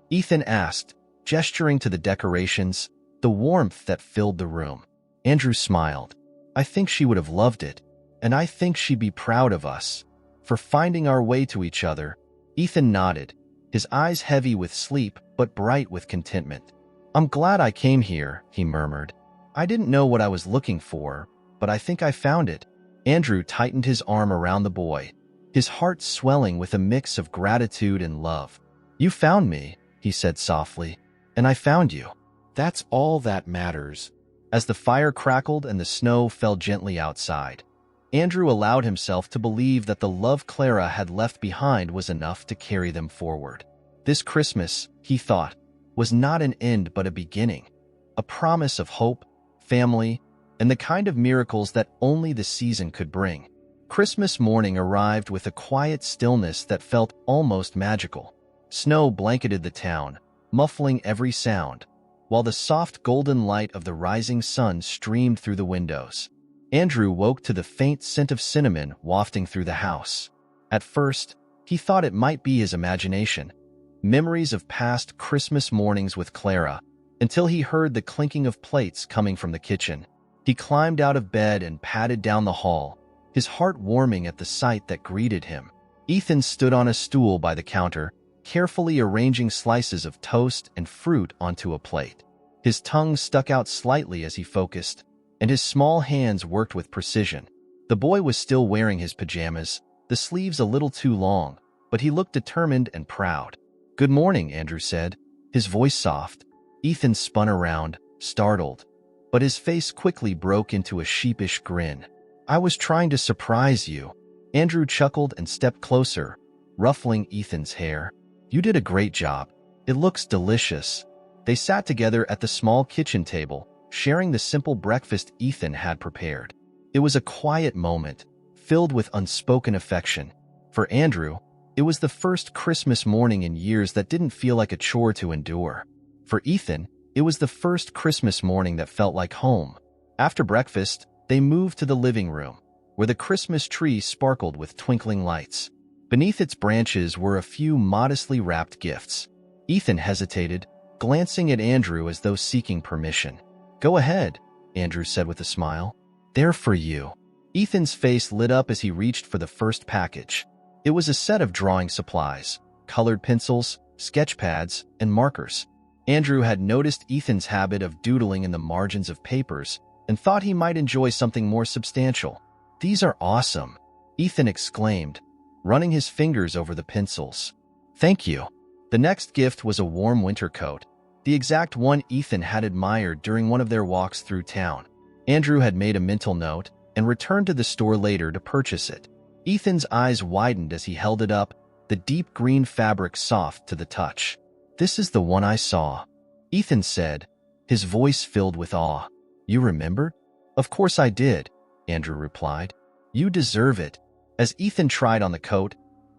Ethan asked, gesturing to the decorations, the warmth that filled the room. Andrew smiled. "I think she would have loved it, and I think she'd be proud of us for finding our way to each other." Ethan nodded, his eyes heavy with sleep but bright with contentment. "I'm glad I came here," he murmured. "I didn't know what I was looking for, but I think I found it." Andrew tightened his arm around the boy, his heart swelling with a mix of gratitude and love. "You found me," he said softly, "and I found you. That's all that matters." As the fire crackled and the snow fell gently outside, Andrew allowed himself to believe that the love Clara had left behind was enough to carry them forward. This Christmas, he thought, was not an end but a beginning, a promise of hope, family, and the kind of miracles that only the season could bring. Christmas morning arrived with a quiet stillness that felt almost magical. Snow blanketed the town, muffling every sound, while the soft golden light of the rising sun streamed through the windows. Andrew woke to the faint scent of cinnamon wafting through the house. At first, he thought it might be his imagination, memories of past Christmas mornings with Clara, until he heard the clinking of plates coming from the kitchen. He climbed out of bed and padded down the hall, his heart warming at the sight that greeted him. Ethan stood on a stool by the counter, carefully arranging slices of toast and fruit onto a plate. His tongue stuck out slightly as he focused, and his small hands worked with precision. The boy was still wearing his pajamas, the sleeves a little too long, but he looked determined and proud. "Good morning," Andrew said, his voice soft. Ethan spun around, startled, but his face quickly broke into a sheepish grin. "I was trying to surprise you." Andrew chuckled and stepped closer, ruffling Ethan's hair. "You did a great job. It looks delicious." They sat together at the small kitchen table, sharing the simple breakfast Ethan had prepared. It was a quiet moment, filled with unspoken affection. For Andrew, it was the first Christmas morning in years that didn't feel like a chore to endure. For Ethan, it was the first Christmas morning that felt like home. After breakfast, they moved to the living room, where the Christmas tree sparkled with twinkling lights. Beneath its branches were a few modestly wrapped gifts. Ethan hesitated, glancing at Andrew as though seeking permission. "Go ahead," Andrew said with a smile. "They're for you." Ethan's face lit up as he reached for the first package. It was a set of drawing supplies, colored pencils, sketch pads, and markers. Andrew had noticed Ethan's habit of doodling in the margins of papers and thought he might enjoy something more substantial. "These are awesome," Ethan exclaimed, running his fingers over the pencils. "Thank you." The next gift was a warm winter coat, the exact one Ethan had admired during one of their walks through town. Andrew had made a mental note and returned to the store later to purchase it. Ethan's eyes widened as he held it up, the deep green fabric soft to the touch. "This is the one I saw," Ethan said, his voice filled with awe. "You remember?" "Of course I did," Andrew replied. "You deserve it." As Ethan tried on the coat,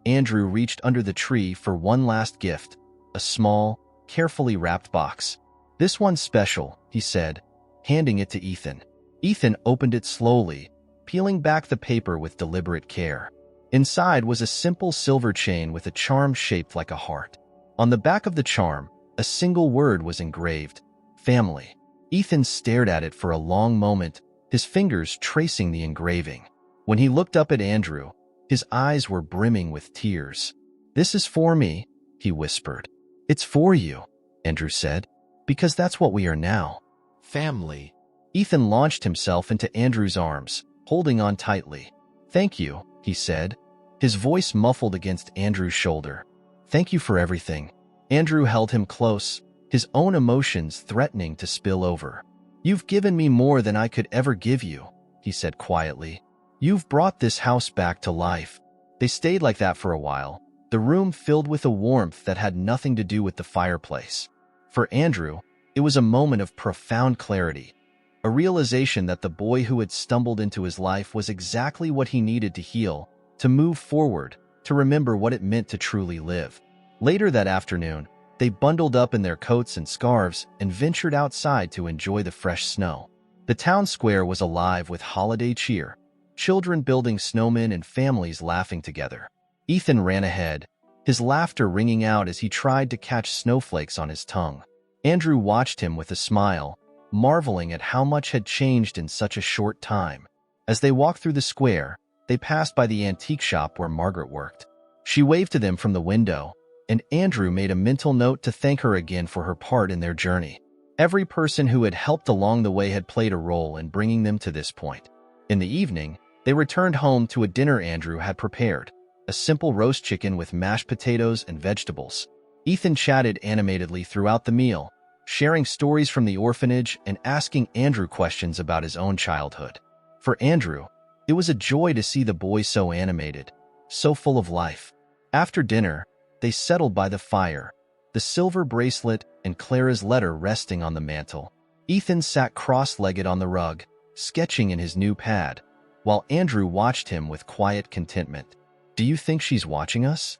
Andrew reached under the tree for one last gift, a small, carefully wrapped box. "This one's special," he said, handing it to Ethan. Ethan opened it slowly, peeling back the paper with deliberate care. Inside was a simple silver chain with a charm shaped like a heart. On the back of the charm, a single word was engraved: family. Ethan stared at it for a long moment, his fingers tracing the engraving. When he looked up at Andrew, his eyes were brimming with tears. "This is for me," he whispered. "It's for you," Andrew said, "because that's what we are now. Family." Ethan launched himself into Andrew's arms, holding on tightly. "Thank you," he said, his voice muffled against Andrew's shoulder. "Thank you for everything." Andrew held him close, his own emotions threatening to spill over. "You've given me more than I could ever give you," he said quietly. "You've brought this house back to life." They stayed like that for a while, the room filled with a warmth that had nothing to do with the fireplace. For Andrew, it was a moment of profound clarity, a realization that the boy who had stumbled into his life was exactly what he needed to heal, to move forward, to remember what it meant to truly live. Later that afternoon, they bundled up in their coats and scarves and ventured outside to enjoy the fresh snow. The town square was alive with holiday cheer, children building snowmen and families laughing together. Ethan ran ahead, his laughter ringing out as he tried to catch snowflakes on his tongue. Andrew watched him with a smile, marveling at how much had changed in such a short time. As they walked through the square, they passed by the antique shop where Margaret worked. She waved to them from the window, and Andrew made a mental note to thank her again for her part in their journey. Every person who had helped along the way had played a role in bringing them to this point. In the evening, they returned home to a dinner Andrew had prepared, a simple roast chicken with mashed potatoes and vegetables. Ethan chatted animatedly throughout the meal, sharing stories from the orphanage and asking Andrew questions about his own childhood. For Andrew, it was a joy to see the boy so animated, so full of life. After dinner, they settled by the fire, the silver bracelet and Clara's letter resting on the mantel. Ethan sat cross-legged on the rug, sketching in his new pad, while Andrew watched him with quiet contentment. "Do you think she's watching us?"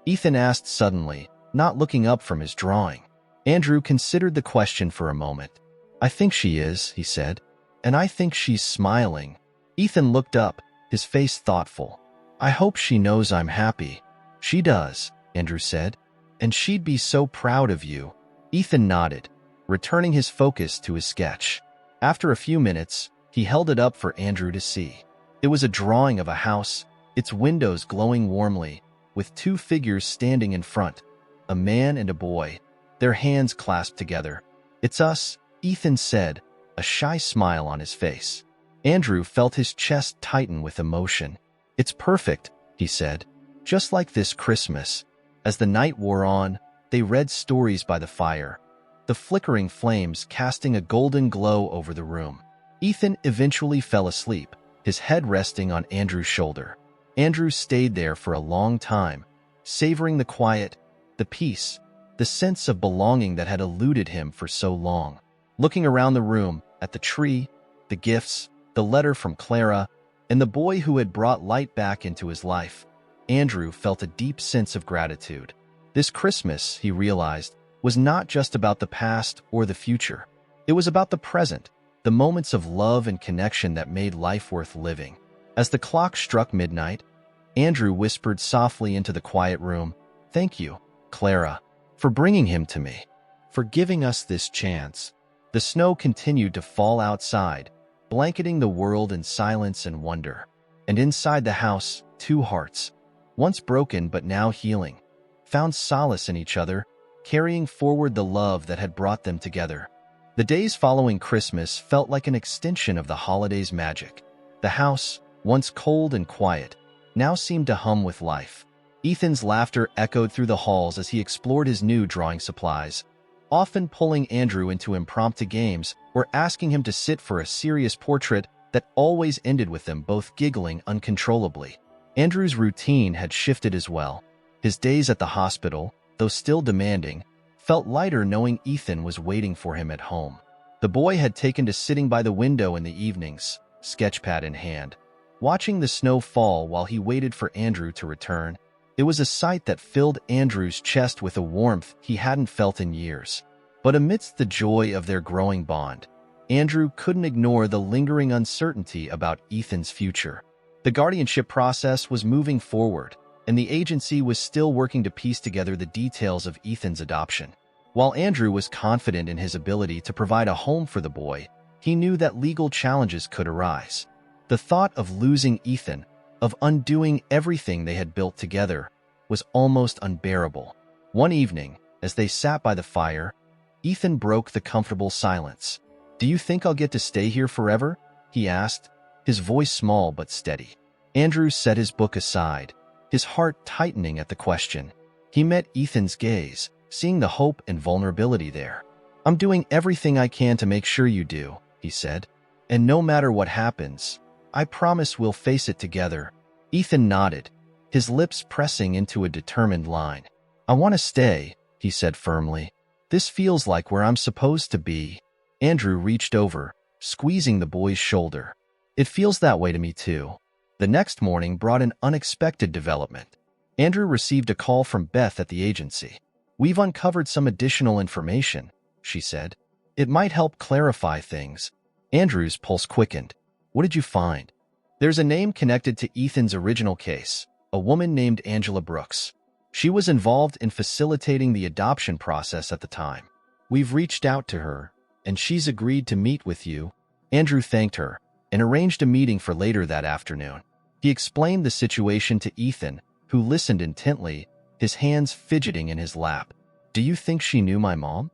Ethan asked suddenly, not looking up from his drawing. Andrew considered the question for a moment. "I think she is," he said, "and I think she's smiling." Ethan looked up, his face thoughtful. "I hope she knows I'm happy." "She does," Andrew said, "and she'd be so proud of you." Ethan nodded, returning his focus to his sketch. After a few minutes, he held it up for Andrew to see. It was a drawing of a house, its windows glowing warmly, with two figures standing in front, a man and a boy, their hands clasped together. "It's us," Ethan said, a shy smile on his face. Andrew felt his chest tighten with emotion. "It's perfect," he said, "just like this Christmas." As the night wore on, they read stories by the fire, the flickering flames casting a golden glow over the room. Ethan eventually fell asleep, his head resting on Andrew's shoulder. Andrew stayed there for a long time, savoring the quiet, the peace, the sense of belonging that had eluded him for so long. Looking around the room, at the tree, the gifts, the letter from Clara, and the boy who had brought light back into his life, Andrew felt a deep sense of gratitude. This Christmas, he realized, was not just about the past or the future. It was about the present, the moments of love and connection that made life worth living. As the clock struck midnight, Andrew whispered softly into the quiet room, "Thank you, Clara, for bringing him to me, for giving us this chance." The snow continued to fall outside, blanketing the world in silence and wonder. And inside the house, two hearts, once broken but now healing, found solace in each other, carrying forward the love that had brought them together. The days following Christmas felt like an extension of the holiday's magic. The house, once cold and quiet, now seemed to hum with life. Ethan's laughter echoed through the halls as he explored his new drawing supplies, often pulling Andrew into impromptu games or asking him to sit for a serious portrait that always ended with them both giggling uncontrollably. Andrew's routine had shifted as well. His days at the hospital, though still demanding, felt lighter knowing Ethan was waiting for him at home. The boy had taken to sitting by the window in the evenings, sketchpad in hand, watching the snow fall while he waited for Andrew to return. It was a sight that filled Andrew's chest with a warmth he hadn't felt in years. But amidst the joy of their growing bond, Andrew couldn't ignore the lingering uncertainty about Ethan's future. The guardianship process was moving forward, and the agency was still working to piece together the details of Ethan's adoption. While Andrew was confident in his ability to provide a home for the boy, he knew that legal challenges could arise. The thought of losing Ethan, of undoing everything they had built together, was almost unbearable. One evening, as they sat by the fire, Ethan broke the comfortable silence. "Do you think I'll get to stay here forever?" he asked, his voice small but steady. Andrew set his book aside, his heart tightening at the question. He met Ethan's gaze, seeing the hope and vulnerability there. "I'm doing everything I can to make sure you do," he said. "And no matter what happens, I promise we'll face it together." Ethan nodded, his lips pressing into a determined line. "I want to stay," he said firmly. "This feels like where I'm supposed to be." Andrew reached over, squeezing the boy's shoulder. "It feels that way to me too." The next morning brought an unexpected development. Andrew received a call from Beth at the agency. "We've uncovered some additional information," she said. "It might help clarify things." Andrew's pulse quickened. "What did you find?" "There's a name connected to Ethan's original case, a woman named Angela Brooks. She was involved in facilitating the adoption process at the time. We've reached out to her, and she's agreed to meet with you." Andrew thanked her and arranged a meeting for later that afternoon. He explained the situation to Ethan, who listened intently, his hands fidgeting in his lap. "Do you think she knew my mom?"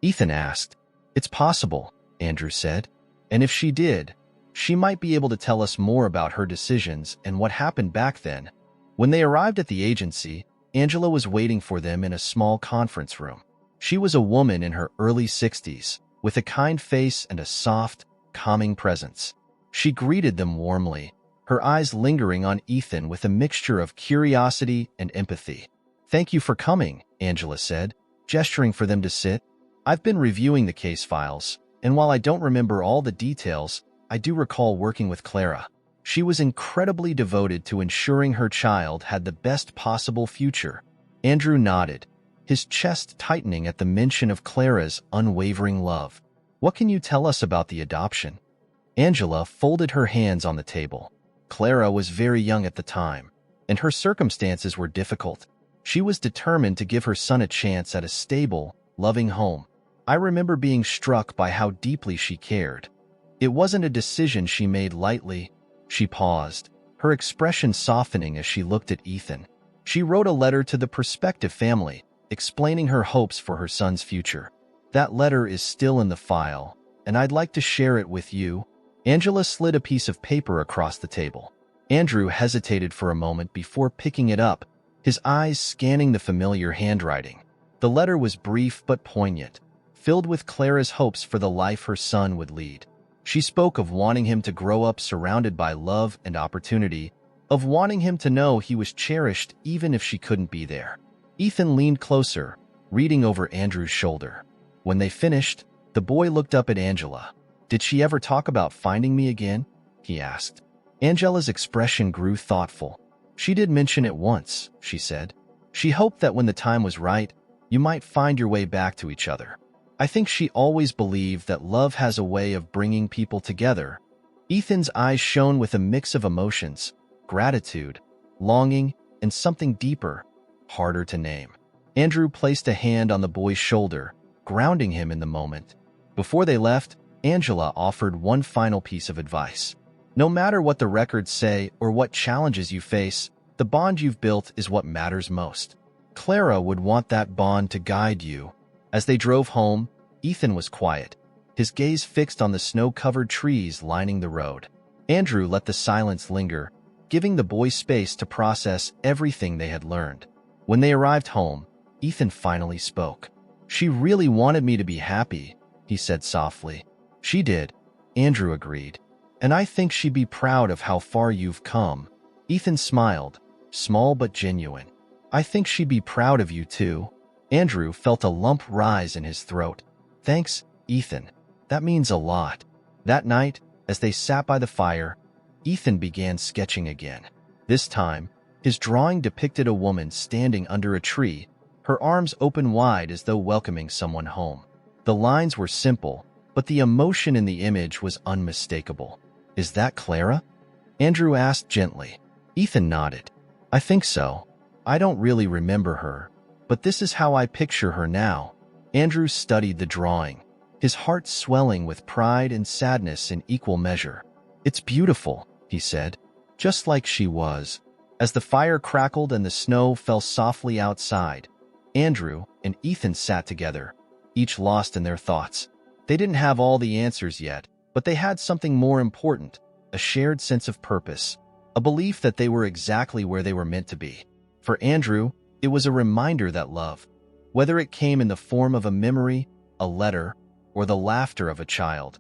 Ethan asked. "It's possible," Andrew said. "And if she did, she might be able to tell us more about her decisions and what happened back then." When they arrived at the agency, Angela was waiting for them in a small conference room. She was a woman in her early 60s, with a kind face and a soft, calming presence. She greeted them warmly, her eyes lingering on Ethan with a mixture of curiosity and empathy. "Thank you for coming," Angela said, gesturing for them to sit. "I've been reviewing the case files, and while I don't remember all the details, I do recall working with Clara. She was incredibly devoted to ensuring her child had the best possible future." Andrew nodded, his chest tightening at the mention of Clara's unwavering love. "What can you tell us about the adoption?" Angela folded her hands on the table. Clara was very young at the time, and her circumstances were difficult. She was determined to give her son a chance at a stable, loving home. "I remember being struck by how deeply she cared. It wasn't a decision she made lightly." She paused, her expression softening as she looked at Ethan. "She wrote a letter to the prospective family, explaining her hopes for her son's future. "That letter is still in the file, and I'd like to share it with you." Angela slid a piece of paper across the table. Andrew hesitated for a moment before picking it up, his eyes scanning the familiar handwriting. The letter was brief but poignant, filled with Clara's hopes for the life her son would lead. She spoke of wanting him to grow up surrounded by love and opportunity, of wanting him to know he was cherished even if she couldn't be there. Ethan leaned closer, reading over Andrew's shoulder. When they finished, the boy looked up at Angela. "Did she ever talk about finding me again?" he asked. Angela's expression grew thoughtful. "She did mention it once," she said. "She hoped that when the time was right, you might find your way back to each other. I think she always believed that love has a way of bringing people together." Ethan's eyes shone with a mix of emotions: gratitude, longing, and something deeper, harder to name. Andrew placed a hand on the boy's shoulder, grounding him in the moment. Before they left, Angela offered one final piece of advice. "No matter what the records say or what challenges you face, the bond you've built is what matters most." Clara would want that bond to guide you. As they drove home, Ethan was quiet, his gaze fixed on the snow-covered trees lining the road. Andrew let the silence linger, giving the boy space to process everything they had learned. When they arrived home, Ethan finally spoke. "She really wanted me to be happy," he said softly. "She did," Andrew agreed. "And I think she'd be proud of how far you've come." Ethan smiled, small but genuine. "I think she'd be proud of you too." Andrew felt a lump rise in his throat. "Thanks, Ethan. That means a lot." That night, as they sat by the fire, Ethan began sketching again. This time, his drawing depicted a woman standing under a tree, her arms open wide as though welcoming someone home. The lines were simple, but the emotion in the image was unmistakable. "Is that Clara?" Andrew asked gently. Ethan nodded. "I think so. I don't really remember her, but this is how I picture her now." Andrew studied the drawing, his heart swelling with pride and sadness in equal measure. "It's beautiful," he said, "just like she was." As the fire crackled and the snow fell softly outside, Andrew and Ethan sat together, each lost in their thoughts. They didn't have all the answers yet, but they had something more important: a shared sense of purpose, a belief that they were exactly where they were meant to be. For Andrew, it was a reminder that love, whether it came in the form of a memory, a letter, or the laughter of a child,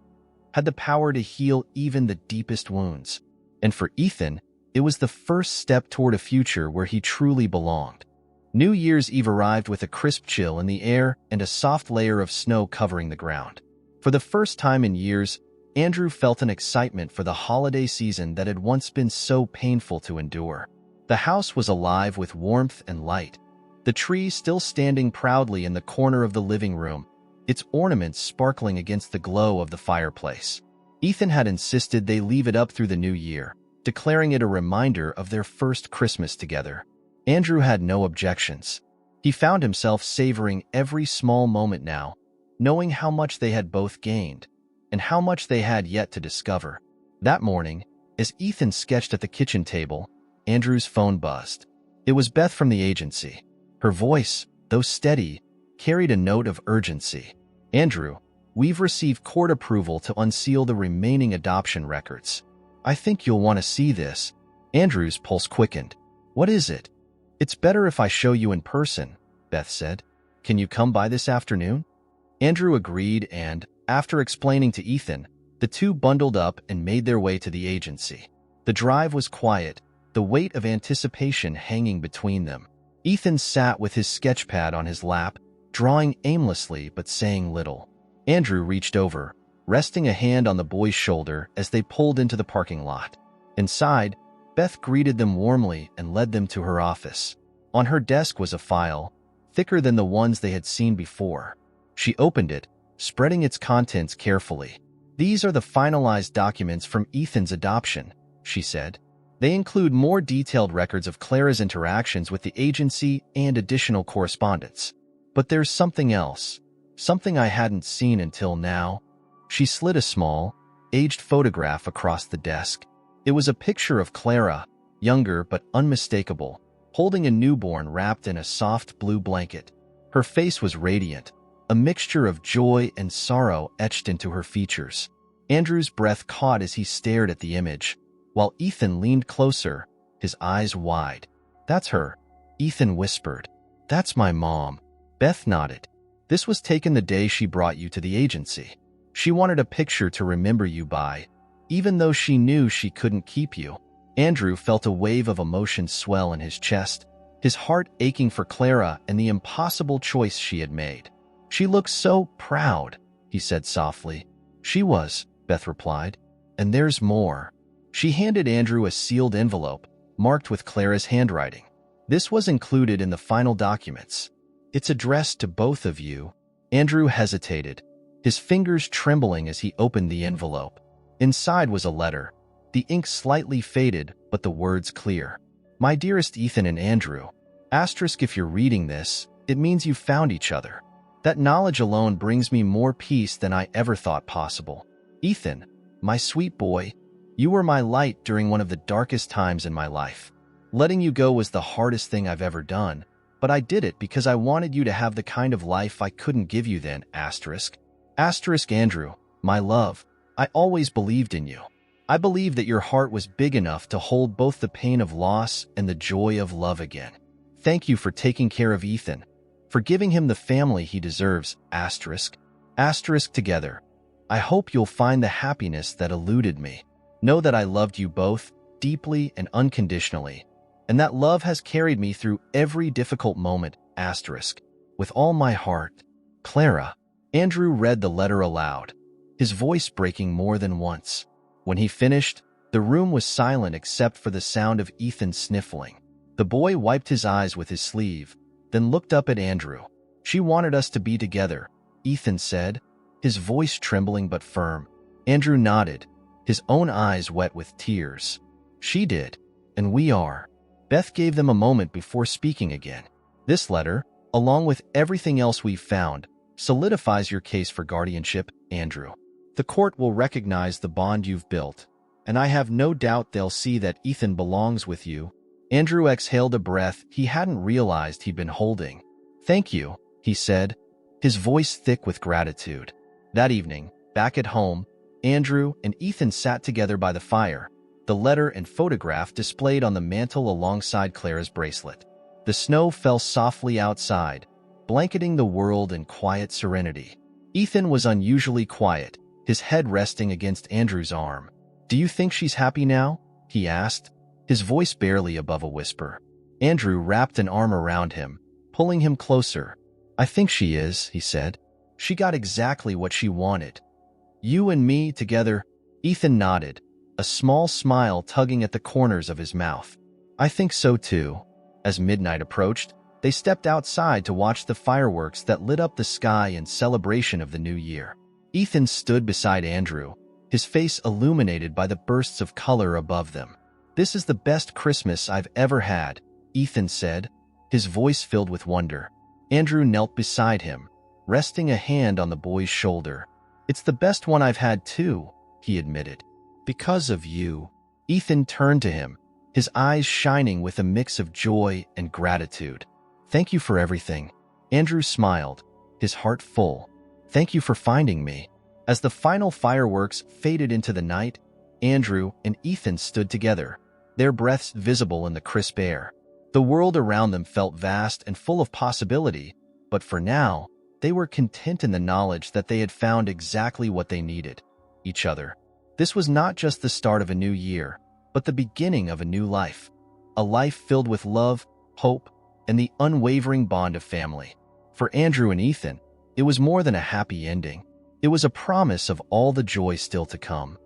had the power to heal even the deepest wounds. And for Ethan, it was the first step toward a future where he truly belonged. New Year's Eve arrived with a crisp chill in the air and a soft layer of snow covering the ground. For the first time in years, Andrew felt an excitement for the holiday season that had once been so painful to endure. The house was alive with warmth and light, the tree still standing proudly in the corner of the living room, its ornaments sparkling against the glow of the fireplace. Ethan had insisted they leave it up through the new year, declaring it a reminder of their first Christmas together. Andrew had no objections. He found himself savoring every small moment now, knowing how much they had both gained and how much they had yet to discover. That morning, as Ethan sketched at the kitchen table, Andrew's phone buzzed. It was Beth from the agency. Her voice, though steady, carried a note of urgency. "Andrew, we've received court approval to unseal the remaining adoption records. I think you'll want to see this." Andrew's pulse quickened. "What is it?" "It's better if I show you in person," Beth said. "Can you come by this afternoon?" Andrew agreed and, after explaining to Ethan, the two bundled up and made their way to the agency. The drive was quiet, the weight of anticipation hanging between them. Ethan sat with his sketchpad on his lap, drawing aimlessly but saying little. Andrew reached over, resting a hand on the boy's shoulder as they pulled into the parking lot. Inside, Beth greeted them warmly and led them to her office. On her desk was a file, thicker than the ones they had seen before. She opened it, spreading its contents carefully. "These are the finalized documents from Ethan's adoption," she said. "They include more detailed records of Clara's interactions with the agency and additional correspondence. But there's something else, something I hadn't seen until now." She slid a small, aged photograph across the desk. It was a picture of Clara, younger but unmistakable, holding a newborn wrapped in a soft blue blanket. Her face was radiant, a mixture of joy and sorrow etched into her features. Andrew's breath caught as he stared at the image, while Ethan leaned closer, his eyes wide. "That's her," Ethan whispered. "That's my mom." Beth nodded. "This was taken the day she brought you to the agency. She wanted a picture to remember you by, even though she knew she couldn't keep you." Andrew felt a wave of emotion swell in his chest, his heart aching for Clara and the impossible choice she had made. "She looks so proud," he said softly. "She was," Beth replied. "And there's more." She handed Andrew a sealed envelope, marked with Clara's handwriting. This was included in the final documents. "It's addressed to both of you." Andrew hesitated, his fingers trembling as he opened the envelope. Inside was a letter, the ink slightly faded, but the words clear. "My dearest Ethan and Andrew, asterisk if you're reading this, it means you've found each other. That knowledge alone brings me more peace than I ever thought possible. Ethan, my sweet boy, you were my light during one of the darkest times in my life. Letting you go was the hardest thing I've ever done, but I did it because I wanted you to have the kind of life I couldn't give you then, asterisk. Asterisk Andrew, my love, I always believed in you. I believed that your heart was big enough to hold both the pain of loss and the joy of love again. Thank you for taking care of Ethan, for giving him the family he deserves, asterisk. Asterisk together. I hope you'll find the happiness that eluded me. Know that I loved you both, deeply and unconditionally, and that love has carried me through every difficult moment, asterisk. With all my heart, Clara." Andrew read the letter aloud, his voice breaking more than once. When he finished, the room was silent except for the sound of Ethan sniffling. The boy wiped his eyes with his sleeve, then looked up at Andrew. "She wanted us to be together," Ethan said, his voice trembling but firm. Andrew nodded, his own eyes wet with tears. "She did, and we are." Beth gave them a moment before speaking again. "This letter, along with everything else we've found, solidifies your case for guardianship, Andrew. The court will recognize the bond you've built, and I have no doubt they'll see that Ethan belongs with you." Andrew exhaled a breath he hadn't realized he'd been holding. "Thank you," he said, his voice thick with gratitude. That evening, back at home, Andrew and Ethan sat together by the fire, the letter and photograph displayed on the mantel alongside Clara's bracelet. The snow fell softly outside, blanketing the world in quiet serenity. Ethan was unusually quiet, his head resting against Andrew's arm. "Do you think she's happy now?" he asked, his voice barely above a whisper. Andrew wrapped an arm around him, pulling him closer. "I think she is," he said. "She got exactly what she wanted. You and me together." Ethan nodded, a small smile tugging at the corners of his mouth. "I think so too." As midnight approached, they stepped outside to watch the fireworks that lit up the sky in celebration of the new year. Ethan stood beside Andrew, his face illuminated by the bursts of color above them. "This is the best Christmas I've ever had," Ethan said, his voice filled with wonder. Andrew knelt beside him, resting a hand on the boy's shoulder. "It's the best one I've had too," he admitted. "Because of you." Ethan turned to him, his eyes shining with a mix of joy and gratitude. "Thank you for everything." Andrew smiled, his heart full. "Thank you for finding me." As the final fireworks faded into the night, Andrew and Ethan stood together, their breaths visible in the crisp air. The world around them felt vast and full of possibility, but for now, they were content in the knowledge that they had found exactly what they needed: each other. This was not just the start of a new year, but the beginning of a new life. A life filled with love, hope, and the unwavering bond of family. For Andrew and Ethan, it was more than a happy ending. It was a promise of all the joy still to come.